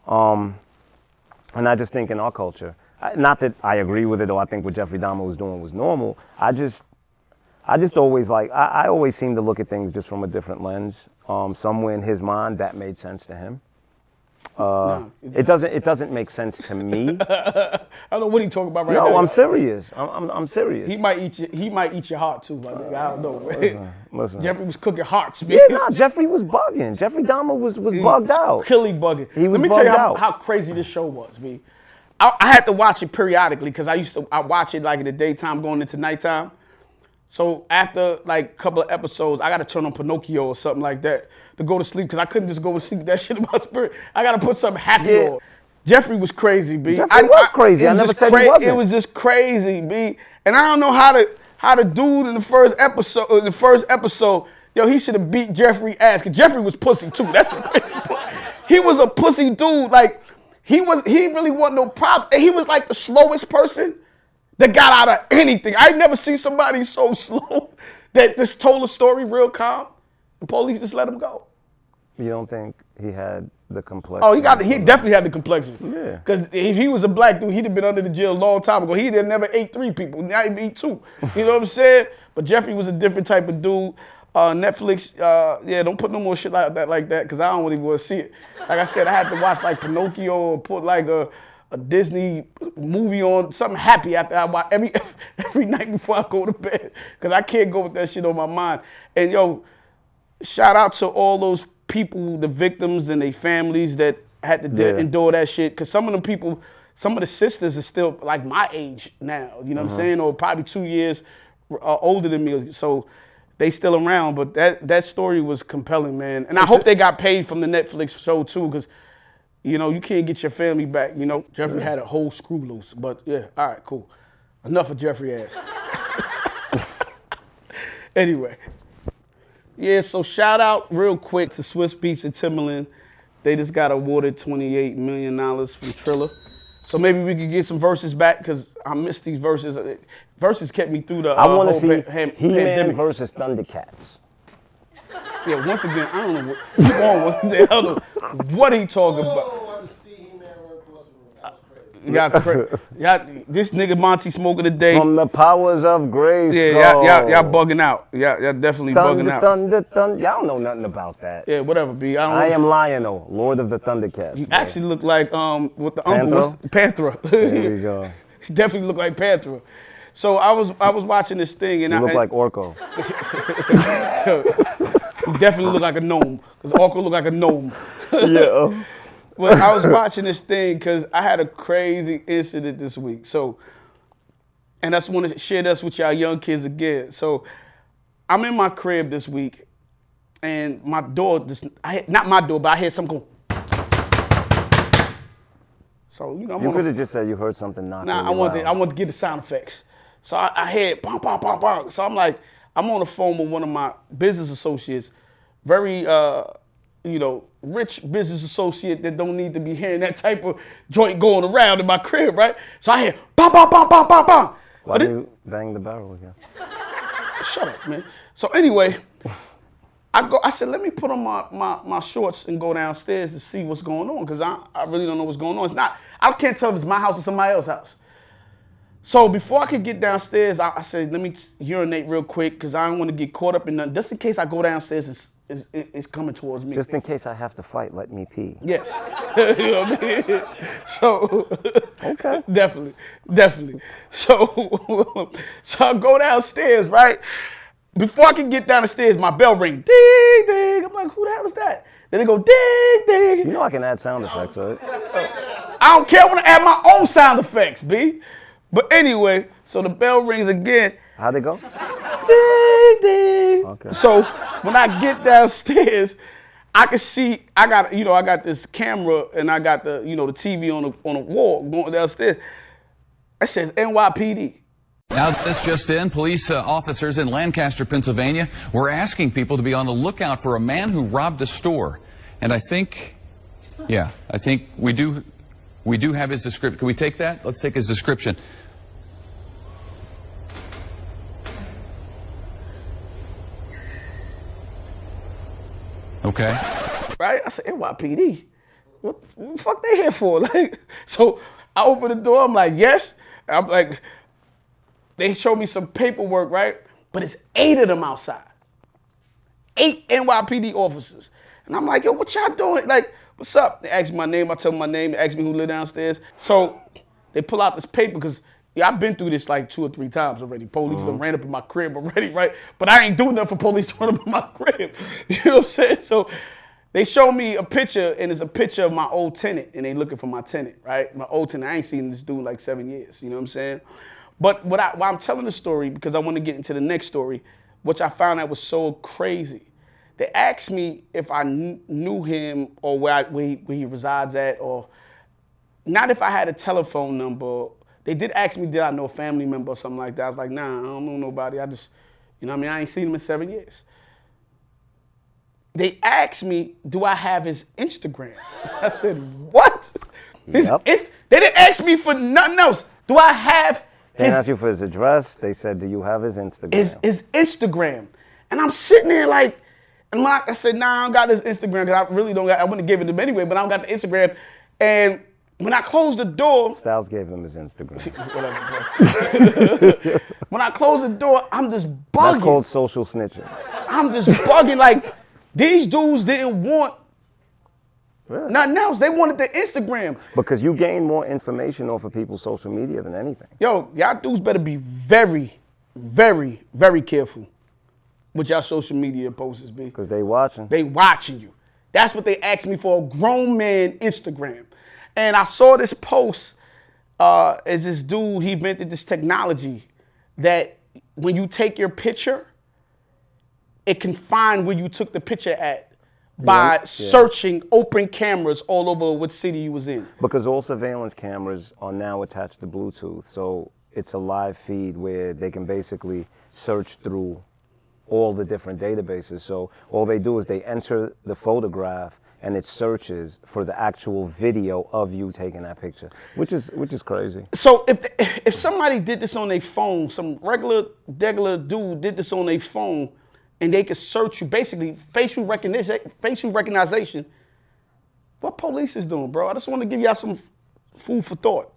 And I just think in our culture, not that I agree with it or I think what Jeffrey Dahmer was doing was normal. I just always I always seem to look at things just from a different lens. Somewhere in his mind, that made sense to him. It doesn't make sense to me. I don't know what he talking about right now. No, I'm serious. I'm serious. He might eat your heart too, my nigga. I don't know. Listen. Jeffrey was cooking hearts, man. Yeah, nah, Jeffrey was bugging. Jeffrey Dahmer was bugged out. Killy bugging. He was Let me tell you bugged out. how crazy this show was, B. I had to watch it periodically because I watch it like in the daytime going into nighttime. So after like a couple of episodes, I got to turn on Pinocchio or something like that to go to sleep because I couldn't just go to sleep with that shit in my spirit. I got to put something happy on. Jeffrey was crazy, B. Jeffrey was crazy. I never said he wasn't. It was just crazy, B. And I don't know how the dude in the first episode, yo, he should have beat Jeffrey ass because Jeffrey was pussy too. That's the crazy part. He was a pussy dude. Like he really wasn't no problem. And he was like the slowest person that got out of anything. I never seen somebody so slow that just told a story real calm. The police just let him go. You don't think he had the complexion? Oh, he definitely had the complexion. Yeah. Because if he was a black dude, he'd have been under the jail a long time ago. He never ate 3 people. Now he eat 2. You know what I'm saying? But Jeffrey was a different type of dude. Netflix, don't put no more shit like that because I don't really want to see it. Like I said, I had to watch like Pinocchio or put like a Disney movie on, something happy after I watch every night before I go to bed. Because I can't go with that shit on my mind. And yo, shout out to all those people, the victims and their families that had to endure that shit. Because some of them people, some of the sisters are still like my age now, you know what I'm saying? Or probably 2 years older than me. So they still around. But that story was compelling, man. And I hope they got paid from the Netflix show too, because you know, you can't get your family back, you know. Jeffrey had a whole screw loose, but yeah, all right, cool. Enough of Jeffrey ass. Anyway. Yeah, so shout out real quick to Swiss Beats and Timberland. They just got awarded $28 million from Triller. So maybe we could get some verses back because I missed these verses. Verses kept me through the I want to see pandemic. He-Man versus Thundercats. Yeah, once again, I don't know I don't know what he talking about. This nigga Monty smoking today. From the powers of grace. Yeah, y'all bugging out. Y'all definitely bugging out. Thunder. Y'all don't know nothing about that. Yeah, whatever, B. I am Lionel, Lord of the Thundercats. You actually look like what the uncle Panthera. There you go. You definitely look like Panthera. So I was watching this thing and you look like Orko. You definitely look like a gnome, because Orko look like a gnome. Yeah. Well, I was watching this thing because I had a crazy incident this week. So, and I just want to share this with y'all young kids again. So, I'm in my crib this week, and my door not my door, but I heard something go. So, you know, you could have just said you heard something knocking. Nah, I want to get the sound effects. So I heard bang, bang, bang, bang. So I'm like, I'm on the phone with one of my business associates, very, rich business associate that don't need to be hearing that type of joint going around in my crib, right? So I hear bang, bang, bang, bang, bang, bang. Why do you bang the barrel again? Shut up, man. So anyway, I said, let me put on my shorts and go downstairs to see what's going on, because I really don't know what's going on. I can't tell if it's my house or somebody else's house. So before I could get downstairs, I said, let me urinate real quick because I don't want to get caught up in nothing. Just in case I go downstairs, it's coming towards me. Just in case I have to fight, let me pee. Yes. You know what I mean? So, okay. Definitely. So I go downstairs, right? Before I can get down the stairs, my bell ring. Ding, ding. I'm like, who the hell is that? Then they go, ding, ding. You know I can add sound effects, right? I don't care. I want to add my own sound effects, B. But anyway, so the bell rings again. How'd it go? Ding, ding. Okay. So when I get downstairs, I can see, I got this camera and I got the TV on the wall going downstairs. It says NYPD. Now, this just in, police officers in Lancaster, Pennsylvania, were asking people to be on the lookout for a man who robbed a store. And I think we do have his description. Can we take that? Let's take his description. Okay. Right? I said, NYPD. What the fuck they here for? Like, so I open the door, I'm like, yes. I'm like, they showed me some paperwork, right? But it's 8 of them outside. 8 NYPD officers. And I'm like, yo, what y'all doing? Like, what's up? They ask me my name, I tell them my name, they ask me who live downstairs. So they pull out this paper, because I've been through this like 2 or 3 times already. Police done ran up in my crib already, right? But I ain't doing nothing for police to run up in my crib. You know what I'm saying? So they show me a picture, and it's a picture of my old tenant, and they looking for my tenant, right? My old tenant, I ain't seen this dude in like 7 years, you know what I'm saying? But why I'm telling the story, because I want to get into the next story, which I found out was so crazy. They asked me if I knew him or where he resides at, or not if I had a telephone number. They did ask me, did I know a family member or something like that? I was like, nah, I don't know nobody. I just, you know what I mean? I ain't seen him in 7 years. They asked me, do I have his Instagram? I said, what? Yep. They didn't ask me for nothing else. Do I have They didn't ask you for his address. They said, do you have his Instagram? his Instagram? And I'm sitting there like, and I said, nah, I don't got his Instagram, because I really don't got, I wouldn't have given it to him anyway, but I don't got the Instagram. And when I closed the door, Styles gave him his Instagram. whatever. When I closed the door, I'm just bugging. That's called social snitching. I'm just bugging. Like, these dudes didn't want nothing else. They wanted the Instagram. Because you gain more information off of people's social media than anything. Yo, y'all dudes better be very, very, very careful with y'all social media posts, B. Because they watching. They watching you. That's what they asked me for, a grown man Instagram. And I saw this post as this dude, he invented this technology that when you take your picture, it can find where you took the picture at by searching open cameras all over what city you was in. Because all surveillance cameras are now attached to Bluetooth. So it's a live feed where they can basically search through all the different databases. So all they do is they enter the photograph, and it searches for the actual video of you taking that picture, which is crazy. So if somebody did this on their phone, some regular dude did this on their phone, and they could search you, basically facial recognition, what police is doing, bro? I just want to give y'all some food for thought.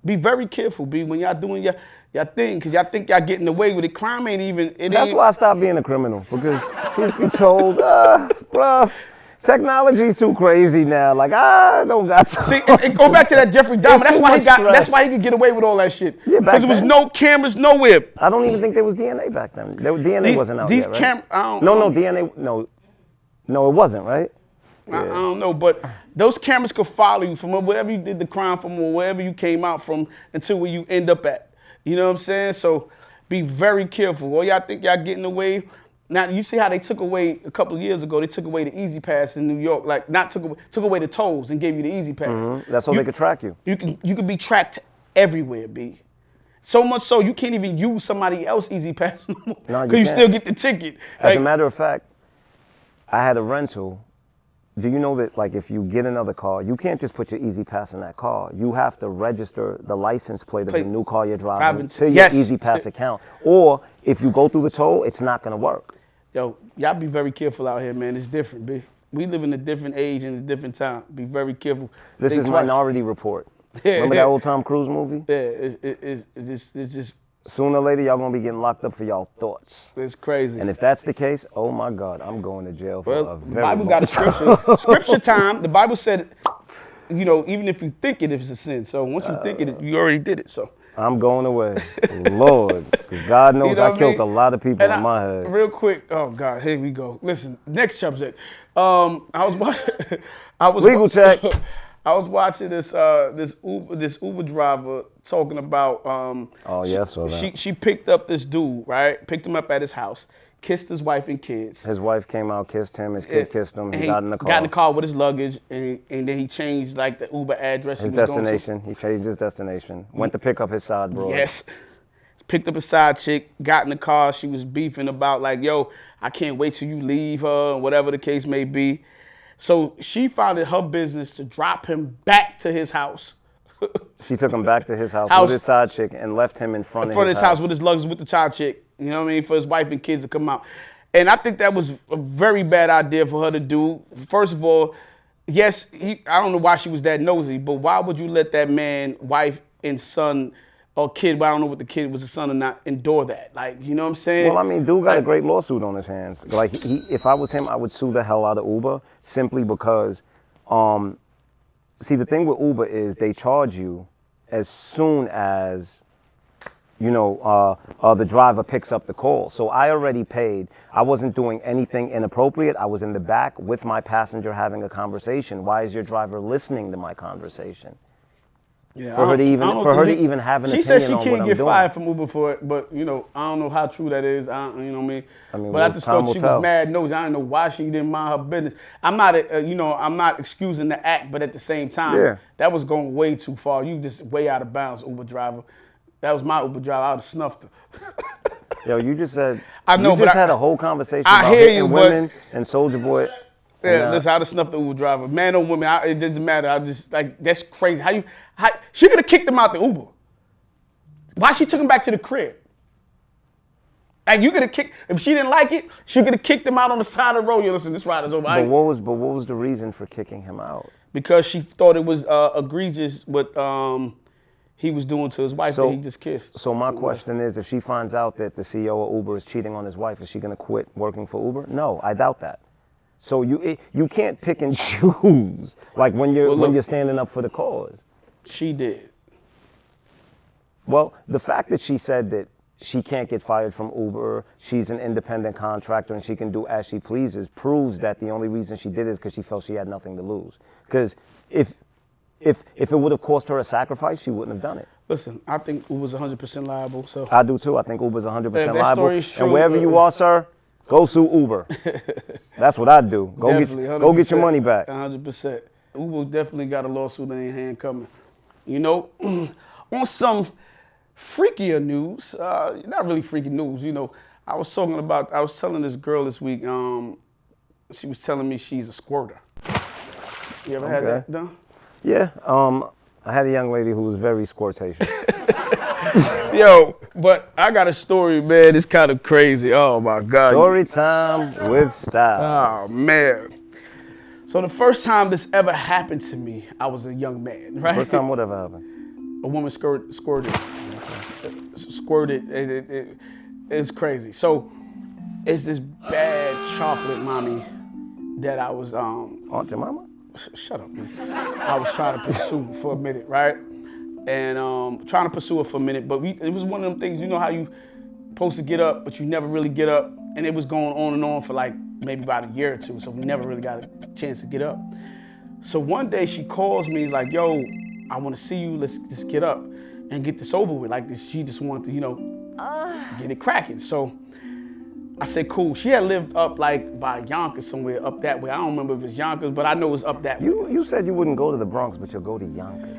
Be very careful, B, when y'all doing your thing, because y'all think y'all getting away with it. Crime ain't even. That's why I stopped being a criminal, because truth be told, bro. Technology's too crazy now. Like, I don't got to. See, and go back to that Jeffrey Dahmer. That's why he could get away with all that shit. Yeah, because there was no cameras nowhere. I don't even think there was DNA back then. DNA wasn't out yet, right? DNA. No, it wasn't, right? I don't know, but those cameras could follow you from wherever you did the crime from or wherever you came out from until where you end up at. You know what I'm saying? So be very careful. All y'all think y'all getting away. Now, you see how they took away, a couple of years ago, they took away the Easy Pass in New York. Like, took away the tolls and gave you the Easy Pass. Mm-hmm. That's so they could track you. You could be tracked everywhere, B. So much so, you can't even use somebody else's Easy Pass no more. No, because you still get the ticket. As a matter of fact, I had a rental. Do you know that, like, if you get another car, you can't just put your Easy Pass in that car. You have to register the license plate of the new car you're driving to your Easy Pass account. Or if you go through the toll, it's not going to work. Yo, y'all be very careful out here, man. It's different, B. We live in a different age and a different time. Be very careful. This is Minority Report. Remember that old Tom Cruise movie? Yeah, it's just... Sooner or later, y'all going to be getting locked up for y'all thoughts. It's crazy. And if that's the case, oh my God, I'm going to jail for a very long time. The Bible got a scripture. Scripture time, the Bible said, you know, even if you think it is a sin. So once you think it, you already did it, so... I'm going away. Lord. God knows, you know, I killed a lot of people in my head. Real quick, oh God, here we go. Listen, next subject. I was watching Legal check. I was watching this Uber driver talking about she picked up this dude, right? Picked him up at his house, kissed his wife and kids. His wife came out, kissed him, his kid kissed him, he got in the car. Got in the car with his luggage, and then he changed like the Uber address he changed his destination. Went to pick up his side bro. Yes. Picked up a side chick, got in the car, she was beefing about like, yo, I can't wait till you leave her, or whatever the case may be. So she found it her business to drop him back to his house. She took him back to his house with his side chick and left him in front of his house with his luggage with the child chick. You know what I mean? For his wife and kids to come out. And I think that was a very bad idea for her to do. First of all, yes, I don't know why she was that nosy, but why would you let that man, wife, and son or kid, but I don't know what the kid was, a son or not, endure that? Like, you know what I'm saying? Well, I mean, dude got a great lawsuit on his hands. Like, if I was him, I would sue the hell out of Uber simply because See, the thing with Uber is they charge you as soon as, the driver picks up the call. So I already paid. I wasn't doing anything inappropriate. I was in the back with my passenger having a conversation. Why is your driver listening to my conversation? Yeah, For her to even have an opinion on what I'm doing. She said she can't get fired from Uber for it, but I don't know how true that is. You know what I mean? But I just thought she was mad nosy. I don't know why she didn't mind her business. I'm not, I'm not excusing the act, but at the same time, that was going way too far. You just way out of bounds, Uber driver. That was my Uber driver. I would have snuffed her. Yo, you just said. I know, you just had a whole conversation about hitting women and Soulja Boy. Yeah, that's how to snuff the Uber driver. Man or woman, it doesn't matter. I just that's crazy. How she could have kicked him out the Uber. Why she took him back to the crib? Like you could have kicked if she didn't like it, she could have kicked him out on the side of the road. You listen, this ride is over. But what was the reason for kicking him out? Because she thought it was egregious what he was doing to his wife that he just kissed. So my question is, if she finds out that the CEO of Uber is cheating on his wife, is she gonna quit working for Uber? No, I doubt that. So you can't pick and choose like when you're standing up for the cause. She did. Well, the fact that she said that she can't get fired from Uber, she's an independent contractor and she can do as she pleases, proves that the only reason she did it is because she felt she had nothing to lose. Because if it would have cost her a sacrifice, she wouldn't have done it. Listen, I think Uber's 100% liable. So I do too. I think Uber's 100% liable. That story is true. And wherever you are, sir, go sue Uber. That's what I'd do. Go get your money back. 100%. Uber definitely got a lawsuit in their hand coming. On some freakier news, not really freaky news, I was telling this girl this week, she was telling me she's a squirter. You ever had that done? Yeah, I had a young lady who was very squirtacious. Yo, but I got a story, man. It's kind of crazy. Oh my God. Story time with style. Oh man. So the first time this ever happened to me, I was a young man, right? First time what ever happened? A woman squirted. Squirted. It's crazy. So it's this bad chocolate mommy that I was Aunt Jemima? Shut up, man. I was trying to pursue for a minute, right? And trying to pursue her for a minute, but it was one of them things, how you supposed to get up, but you never really get up, and it was going on and on for like maybe about a year or two, so we never really got a chance to get up. So one day she calls me like, yo, I want to see you, let's just get up and get this over with. Like this, she just wanted to, get it cracking. So I said, cool. She had lived up like by Yonkers somewhere up that way. I don't remember if it's Yonkers, but I know it's up that way. You said you wouldn't go to the Bronx, but you'll go to Yonkers.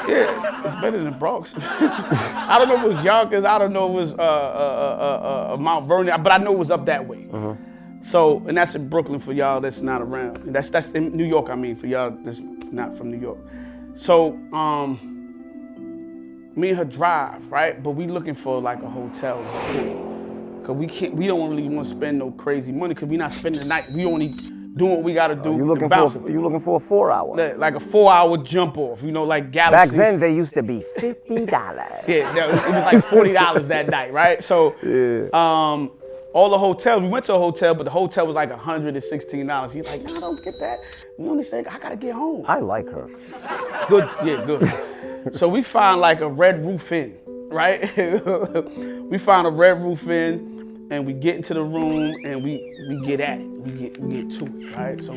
Yeah, it's better than Bronx. I don't know if it was Yonkers. I don't know if it was Mount Vernon, but I know it was up that way. Mm-hmm. So, and that's in Brooklyn for y'all that's not around. And that's in New York, for y'all that's not from New York. So, me and her drive, right? But we looking for like a hotel. Cause we don't really want to spend no crazy money because we not spending the night. We only doing what we gotta do. You looking for a 4 hour? Like a 4 hour jump off, like Galaxy. Back then they used to be $50. Yeah, no, it was like $40 that night, right? So, all the hotels, we went to a hotel, but the hotel was like $116. He's like, no, I don't get that. You understand? I gotta get home. I like her. Good, yeah, good. So we found like a Red Roof Inn, right? We found a Red Roof Inn. And we get into the room and we get at it. We get to it, right? So,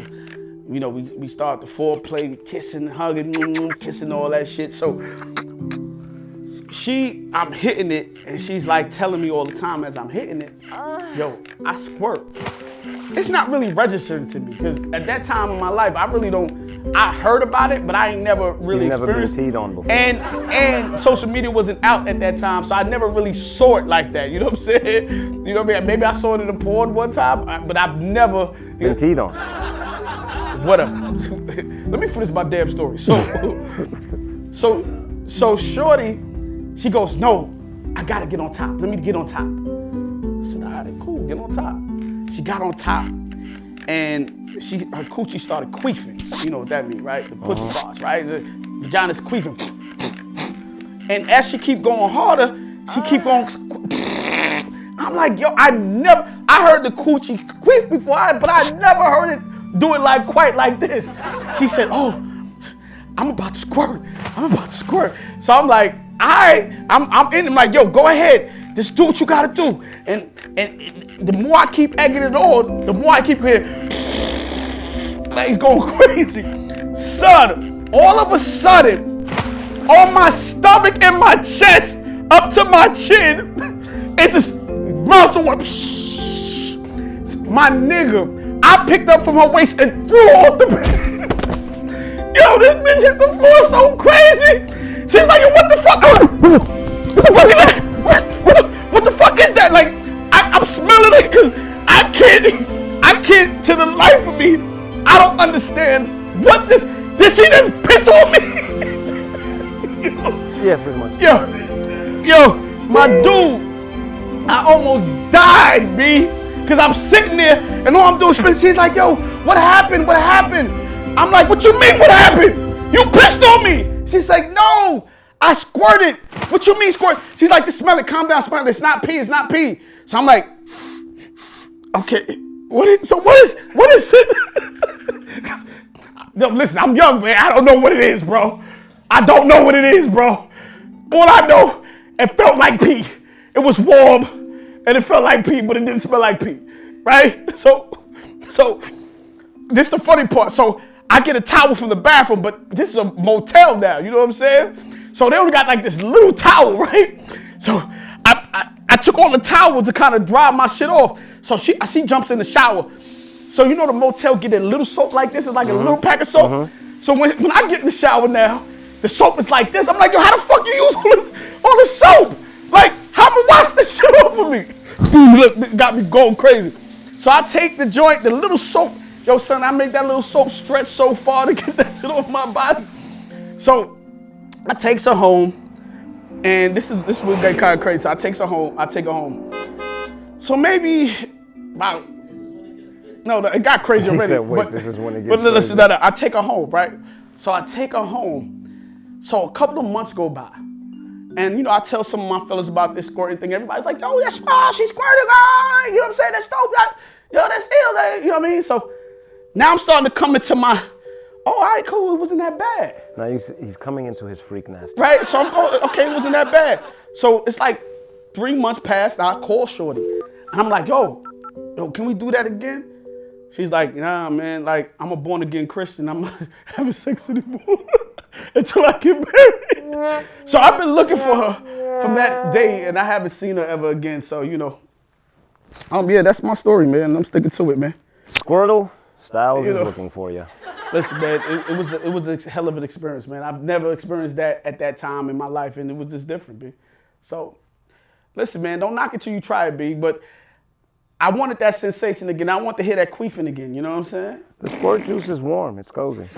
we start the foreplay, kissing, hugging, kissing, all that shit. So I'm hitting it, and she's like telling me all the time as I'm hitting it, yo, I squirt. It's not really registering to me because at that time in my life, I heard about it, but I ain't never really experienced it. Never been peed on before. And social media wasn't out at that time, so I never really saw it like that. You know what I'm saying? You know what I mean? Maybe I saw it in a porn one time, but I've never been peed on. Whatever. Let me finish my damn story. So Shorty, she goes, no, I gotta get on top. Let me get on top. I said, all right, cool, get on top. She got on top, and her coochie started queefing. You know what that means, right? The pussy farts, right? The vagina's queefing. And as she keep going harder, she keep going. I'm like, yo, I heard the coochie queef before, but I never heard it do it like quite like this. She said, oh, I'm about to squirt. So I'm like, all right, I'm in. I'm like, yo, go ahead. Just do what you gotta do. And the more I keep egging it on, the more I keep hearing, like he's going crazy. Son, all of a sudden, on my stomach and my chest, up to my chin, it's just mouth to one. My nigga, I picked up from her waist and threw her off the bed. Yo, this bitch hit the floor so crazy. She was like, yo, what the fuck? What the fuck is that? What the fuck is that? Like, I'm smelling it because I can't, to the life of me, I don't understand what this she just piss on me. Yeah, pretty much. Yo, my dude, I almost died, B. Because I'm sitting there and all I'm doing is spinning. She's like, yo, what happened? I'm like, what you mean what happened? You pissed on me. She's like, no, I squirted. What you mean squirt? She's like, just smell it, calm down, smell it. It's not pee. So I'm like, okay, what is it? Yo, listen, I'm young, man. I don't know what it is, bro. All I know, it felt like pee. It was warm and it felt like pee, but it didn't smell like pee, right? So this is the funny part. So I get a towel from the bathroom, but this is a motel now, you know what I'm saying? So they only got like this little towel, right? So I took all the towels to kind of dry my shit off. So she jumps in the shower. So you know the motel get a little soap like this, it's like a little pack of soap. So when I get in the shower now, the soap is like this. I'm like, yo, how the fuck you use all the soap? Like, how am I wash this shit off of me? Look, got me going crazy. So I take the joint, the little soap. Yo, son, I make that little soap stretch so far to get that shit off my body. So I takes her home, and this is what got kind of crazy. So I take her home. So maybe about, no, it got crazy already. He said, wait, this is when it gets But listen, crazy. I take her home, right? So I take her home. So a couple of months go by. And, you know, I tell some of my fellas about this squirting thing. Everybody's like, yo, that's why she squirted. You know what I'm saying? That's dope. That's ill. You know what I mean? So now I'm starting to come into my, all right, cool. It wasn't that bad. Now he's coming into his freak nasty. Right? So I'm going, okay, it wasn't that bad. So it's like 3 months passed. I call Shorty. And I'm like, yo, can we do that again? She's like, nah, man, like, I'm a born again Christian. I'm not having sex anymore until I get married. So I've been looking for her from that day, and I haven't seen her ever again. So, you know, yeah, that's my story, man. I'm sticking to it, man. Squirtle, Styles is looking for you. Listen, man, it was a hell of an experience, man. I've never experienced that at that time in my life, and it was just different, B. So, listen, man, don't knock it till you try it, B, but I wanted that sensation again. I want to hear that queefing again. You know what I'm saying? The squirt juice is warm. It's cozy.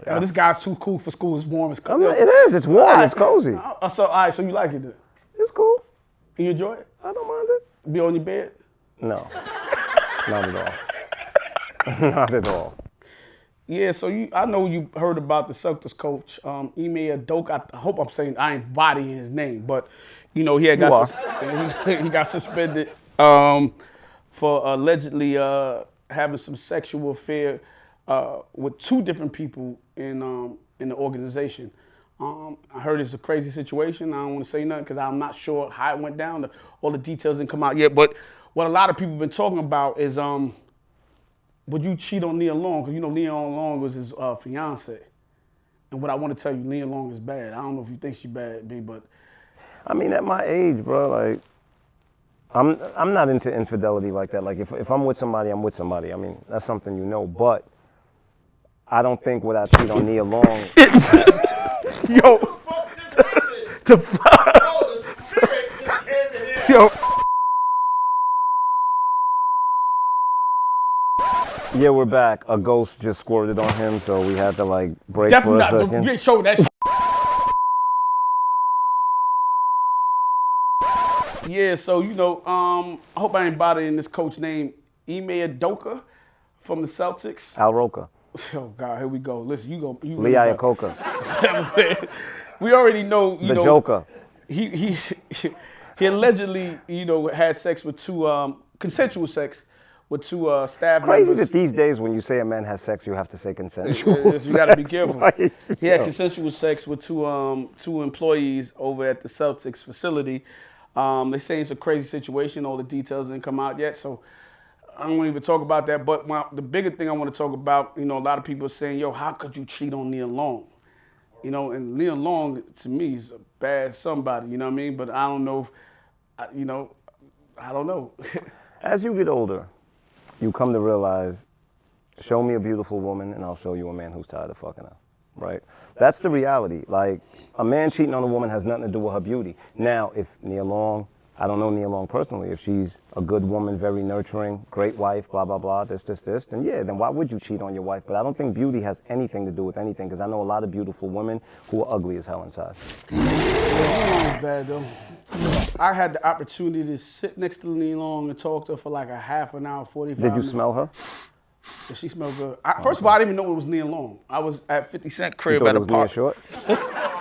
Yo, this guy's too cool for school. It's warm. It's cold. It is. It's warm. It's cozy. So, all right. So you like it then? It's cool. You enjoy it? I don't mind it. Be on your bed? No. Not at all. Not at all. Yeah, so I know you heard about the Celtics coach, Ime Udoka. I hope I'm saying, I ain't bodying his name, but, you know, he got suspended for allegedly having some sexual affair with 2 different people in the organization. I heard it's a crazy situation. I don't want to say nothing because I'm not sure how it went down. All the details didn't come out yet. But what a lot of people have been talking about is, would you cheat on Nia Long? Because you know Nia Long was his fiance. And what I want to tell you, Nia Long is bad. I don't know if you think she's bad, B, but I mean, at my age, bro, like, I'm not into infidelity like that. Like, if I'm with somebody, I'm with somebody. I mean, that's something you know. But I don't think would I cheat on Nia Long. Yo, the fuck? Yo. Yeah, we're back. A ghost just squirted on him, so we had to like break Definitely for a not. second. Don't show that shit. Yeah, so you know, I hope I ain't bothering this coach named Ime Udoka from the Celtics. Al Roker. Oh God, here we go. Listen, you go. Lee Iacocca. We already know. You The know, Joker. He allegedly, you know, had sex with 2 consensual sex with two staff Crazy members. that these days when you say a man has sex, you have to say consensual. You got to be careful. Like, He had yo. consensual sex with two employees over at the Celtics facility. They say it's a crazy situation. All the details didn't come out yet, so I don't even talk about that. But the bigger thing I want to talk about, a lot of people are saying, yo, how could you cheat on Neil Long? And Neil Long, to me, is a bad somebody, you know what I mean? But I don't know, I don't know. As you get older, you come to realize, show me a beautiful woman and I'll show you a man who's tired of fucking her, right? That's the reality. Like, a man cheating on a woman has nothing to do with her beauty. Now, if Neil Long, I don't know Neil Long personally, if she's a good woman, very nurturing, great wife, blah, blah, blah, this, then yeah, then why would you cheat on your wife? But I don't think beauty has anything to do with anything, because I know a lot of beautiful women who are ugly as hell inside. Neil Long is bad, though. I had the opportunity to sit next to Neil Long and talk to her for like a half an hour, 45 minutes. Did you smell her? Yeah, she smelled good. First of all, I didn't even know it was Neil Long. I was at 50 Cent crib You at thought a it was Mia party. Short?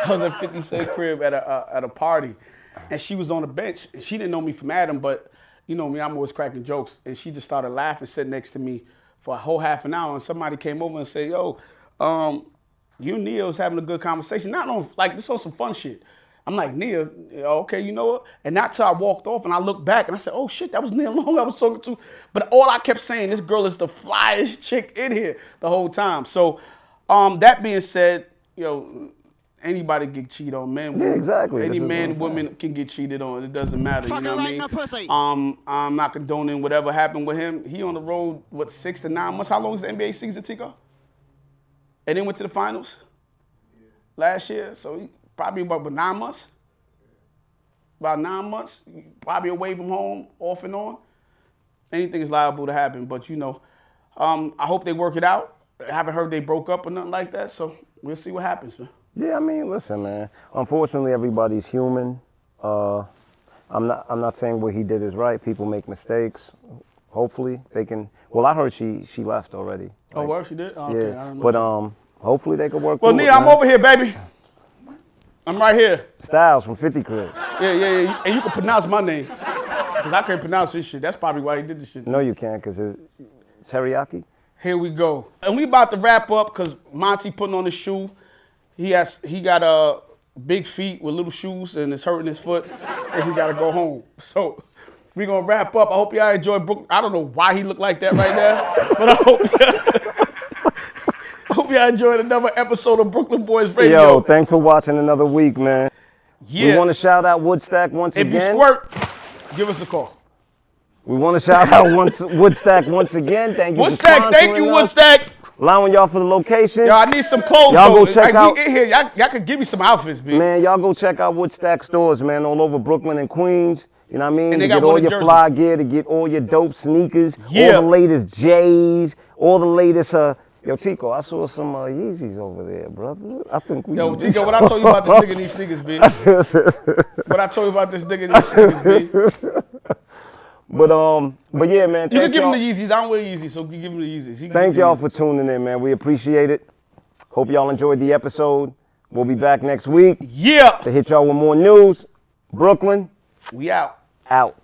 I was at 50 Cent crib at a party, and she was on the bench. And she didn't know me from Adam, but you know me, I'm always cracking jokes. And she just started laughing, sitting next to me for a whole half an hour. And somebody came over and said, "Yo, you and Neil's having a good conversation. Not on this on some fun shit." I'm like, "Neil, okay, you know what?" And not till I walked off and I looked back and I said, "Oh shit, that was Neil Long I was talking to." But all I kept saying, this girl is the flyest chick in here the whole time. So, that being said, anybody get cheated on, man. Yeah, exactly. Any This is man, what I'm woman can get cheated on. It doesn't matter. Fuck You know it what right in the I pussy. mean? I'm not condoning whatever happened with him. He on the road, 6 to 9 months? How long is the NBA season, Tico? And then went to the finals last year. So he probably about 9 months. About 9 months. Probably away from home, off and on. Anything is liable to happen. But I hope they work it out. I haven't heard they broke up or nothing like that. So we'll see what happens, man. Yeah, I mean, listen, man. Unfortunately, everybody's human. I'm not saying what he did is right. People make mistakes. Hopefully, they can. Well, I heard she left already. Oh, well, she did? Oh, okay, I Yeah, don't know. but hopefully they can work. Well, through Nia, it, I'm man. over here, baby. I'm right here. Styles from 50 Crib. Yeah. And you can pronounce my name. Because I can't pronounce this shit. That's probably why he did this shit. No, you can't, because it's teriyaki. Here we go. And we about to wrap up because Monty putting on his shoe. He got big feet with little shoes and it's hurting his foot and he got to go home. So we going to wrap up. I hope y'all enjoy Brooklyn. I don't know why he looked like that right now, but I hope y'all enjoyed another episode of Brooklyn Boys Radio. Yo, thanks for watching another week, man. Yeah. We want to shout out Woodstack once If again. you squirt, give us a call. We want to shout out Woodstack once again. Thank you Woodstack, for thank you, sponsoring us. Woodstack. Allowing y'all for the location. Yo, I need some clothes. Y'all though. go check out- We in here. Y'all could give me some outfits, B. Man, y'all go check out Woodstack stores, man, all over Brooklyn and Queens. You know what I mean? And they To got get one all in your Jersey. fly gear, to get all your dope sneakers, Yeah. all the latest J's, all the latest. Yo, Tico, I saw some Yeezys over there, brother. I think we. Yo, can do Tico, what I told you about this nigga in these sneakers, B? What I told you about this nigga in these sneakers, B? But yeah, man. You can thanks, give him y'all. the Yeezys. I don't wear Yeezys, so you give him the Yeezys. He can Thank get the y'all Yeezys. for tuning in, man. We appreciate it. Hope y'all enjoyed the episode. We'll be back next week Yeah. to hit y'all with more news. Brooklyn, We out. out.